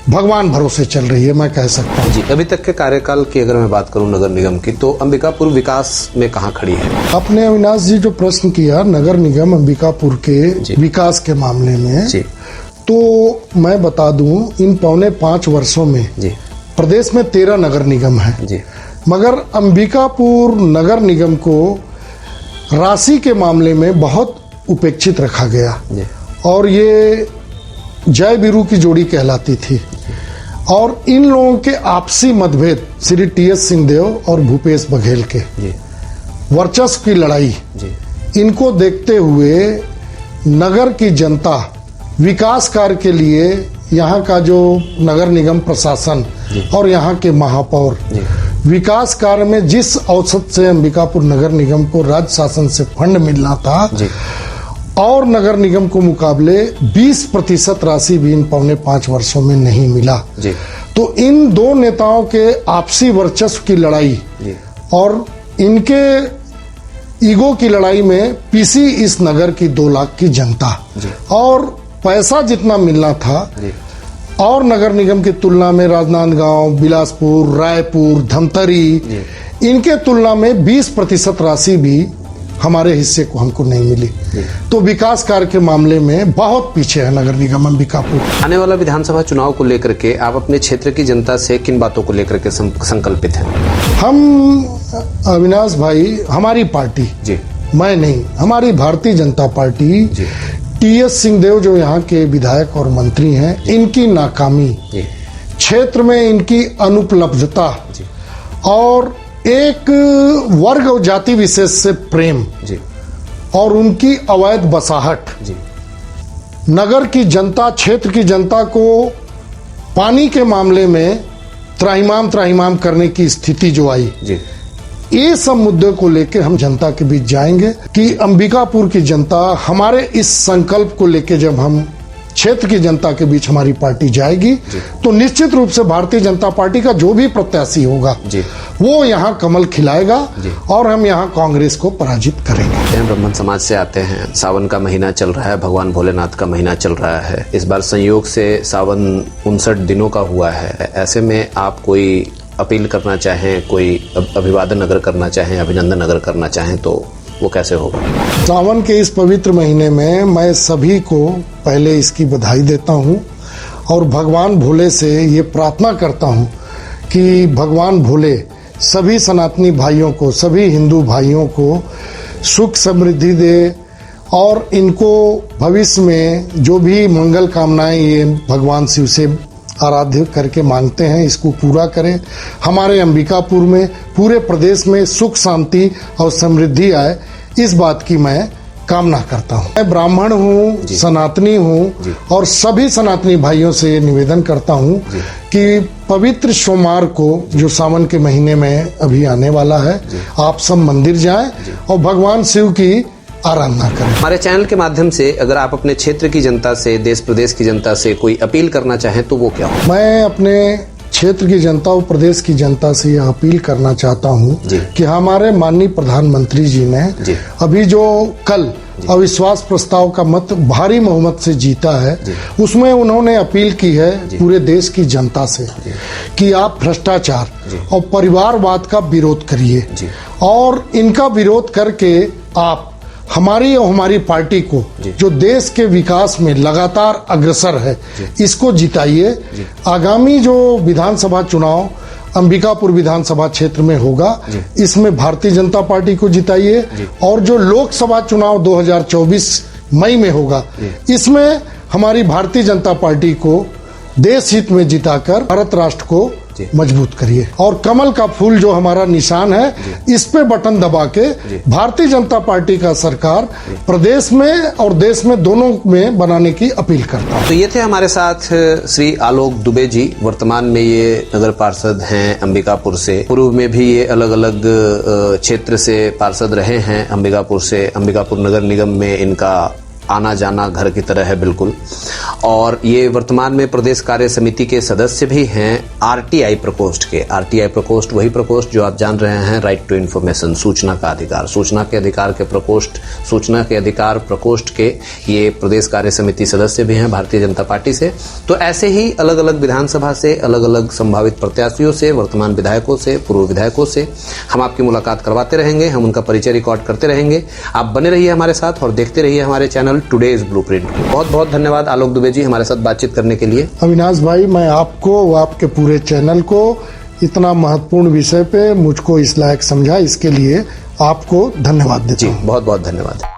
भगवान भरोसे चल रही है, मैं कह सकता हूँ जी। अभी तक के कार्यकाल की अगर मैं बात करूं नगर निगम की, तो अंबिकापुर विकास में कहाँ खड़ी है? आपने अविनाश जी जो प्रश्न किया नगर निगम अंबिकापुर के विकास के मामले में जी। तो मैं बता दूं इन 4.25 वर्षों में जी। प्रदेश में 13 नगर निगम है जी। मगर अंबिकापुर नगर निगम को राशि के मामले में बहुत उपेक्षित रखा गया जी। और ये जय बीरू की जोड़ी कहलाती थी। और इन लोगों के आपसी मतभेद श्री टी.एस. सिंहदेव और भूपेश बघेल के वर्चस्व की लड़ाई, इनको देखते हुए नगर की जनता विकास कार्य के लिए यहाँ का जो नगर निगम प्रशासन और यहाँ के महापौर विकास कार्य में जिस औसत से अंबिकापुर नगर निगम को राज्य शासन से फंड मिलना था और नगर निगम को मुकाबले 20% राशि भी इन 4.25 वर्षों में नहीं मिला जी। तो इन 2 नेताओं के आपसी वर्चस्व की लड़ाई और इनके ईगो की लड़ाई में पीसी इस नगर की 2 लाख की जनता और पैसा जितना मिलना था और नगर निगम की तुलना में राजनांदगांव, बिलासपुर, रायपुर, धमतरी इनके तुलना में 20% राशि भी हमारे हिस्से को हमको नहीं मिली। तो विकास कार्य के मामले में बहुत पीछे है नगर निगम अंबिकापुर। आने वाला विधानसभा चुनाव को लेकर के आप अपने क्षेत्र की जनता से किन बातों को लेकर के संकल्पित हैं? हम अविनाश भाई, हमारी पार्टी जी, मैं नहीं, हमारी भारतीय जनता पार्टी टी.एस. सिंहदेव जो यहाँ के विधायक और मंत्री हैं, इनकी नाकामी, क्षेत्र में इनकी अनुपलब्धता और एक वर्ग और जाति विशेष से प्रेम जी। और उनकी अवैध बसाहट जी। नगर की जनता, क्षेत्र की जनता को पानी के मामले में त्राहिमाम करने की स्थिति जो आई जी। ये सब मुद्दे को लेकर हम जनता के बीच जाएंगे कि अंबिकापुर की जनता हमारे इस संकल्प को लेकर जब हम क्षेत्र की जनता के बीच हमारी पार्टी जाएगी तो निश्चित रूप से भारतीय जनता पार्टी का जो भी प्रत्याशी होगा वो यहाँ कमल खिलाएगा और हम यहाँ कांग्रेस को पराजित करेंगे। ब्राह्मण समाज से आते हैं, सावन का महीना चल रहा है, भगवान भोलेनाथ का महीना चल रहा है। इस बार संयोग से सावन 59 दिनों का हुआ है। ऐसे में आप कोई अपील करना चाहें, कोई अभिवादन अगर करना चाहें, अभिनंदन अगर करना चाहें तो वो कैसे होगा? सावन के इस पवित्र महीने में मैं सभी को पहले इसकी बधाई देता हूँ और भगवान भोले से ये प्रार्थना करता हूँ कि भगवान भोले सभी सनातनी भाइयों को, सभी हिंदू भाइयों को सुख समृद्धि दे और इनको भविष्य में जो भी मंगल कामनाएं ये भगवान शिव से आराध्य करके मांगते हैं, इसको पूरा करें। हमारे अंबिकापुर में, पूरे प्रदेश में सुख शांति और समृद्धि आए, इस बात की मैं कामना करता हूँ। मैं ब्राह्मण हूँ, सनातनी हूँ और सभी सनातनी भाइयों से ये निवेदन करता हूँ कि पवित्र सोमवार को जो सावन के महीने में अभी आने वाला है, आप सब मंदिर जाएं और भगवान शिव की आराधना करें। हमारे चैनल के माध्यम से अगर आप अपने क्षेत्र की जनता से, देश प्रदेश की जनता से कोई अपील करना चाहें तो वो क्या हो? मैं अपने क्षेत्र की जनता और प्रदेश की जनता से यह अपील करना चाहता हूँ कि हमारे माननीय प्रधानमंत्री जी ने अभी जो कल अविश्वास प्रस्ताव का मत भारी बहुमत से जीता है, उसमें उन्होंने अपील की है पूरे देश की जनता से कि आप भ्रष्टाचार और परिवारवाद का विरोध करिए और इनका विरोध करके आप हमारी और हमारी पार्टी को जो देश के विकास में लगातार अग्रसर है, इसको जिताइए। आगामी जो विधानसभा चुनाव अंबिकापुर विधानसभा क्षेत्र में होगा, इसमें भारतीय जनता पार्टी को जिताइए और जो लोकसभा चुनाव 2024 मई में होगा, इसमें हमारी भारतीय जनता पार्टी को देश हित में जिताकर भारत राष्ट्र को मजबूत करिए। और कमल का फूल जो हमारा निशान है, इस पे बटन दबा के भारतीय जनता पार्टी का सरकार प्रदेश में और देश में दोनों में बनाने की अपील करता हूं। तो ये थे हमारे साथ श्री आलोक दुबे जी। वर्तमान में ये नगर पार्षद हैं अंबिकापुर से। पूर्व में भी ये अलग अलग क्षेत्र से पार्षद रहे हैं अंबिकापुर से। अंबिकापुर नगर निगम में इनका आना जाना घर की तरह है बिल्कुल। और ये वर्तमान में प्रदेश कार्य समिति के सदस्य भी हैं आरटीआई प्रकोष्ठ के। आरटीआई प्रकोष्ठ वही प्रकोष्ठ जो आप जान रहे हैं, राइट टू इन्फॉर्मेशन, सूचना का अधिकार, सूचना के अधिकार के प्रकोष्ठ, सूचना के अधिकार प्रकोष्ठ के ये प्रदेश कार्य समिति सदस्य भी हैं भारतीय जनता पार्टी से। तो ऐसे ही अलग अलग विधानसभा से, अलग अलग संभावित प्रत्याशियों से, वर्तमान विधायकों से, पूर्व विधायकों से हम आपकी मुलाकात करवाते रहेंगे, हम उनका परिचय रिकॉर्ड करते रहेंगे। आप बने रहिए हमारे साथ और देखते रहिए हमारे चैनल टुडेज ब्लूप्रिंट। बहुत बहुत धन्यवाद आलोक दुबे जी हमारे साथ बातचीत करने के लिए। अविनाश भाई, मैं आपको व आपके पूरे चैनल को इतना महत्वपूर्ण विषय पे मुझको इस लायक समझा, इसके लिए आपको धन्यवाद देता हूं। बहुत बहुत धन्यवाद।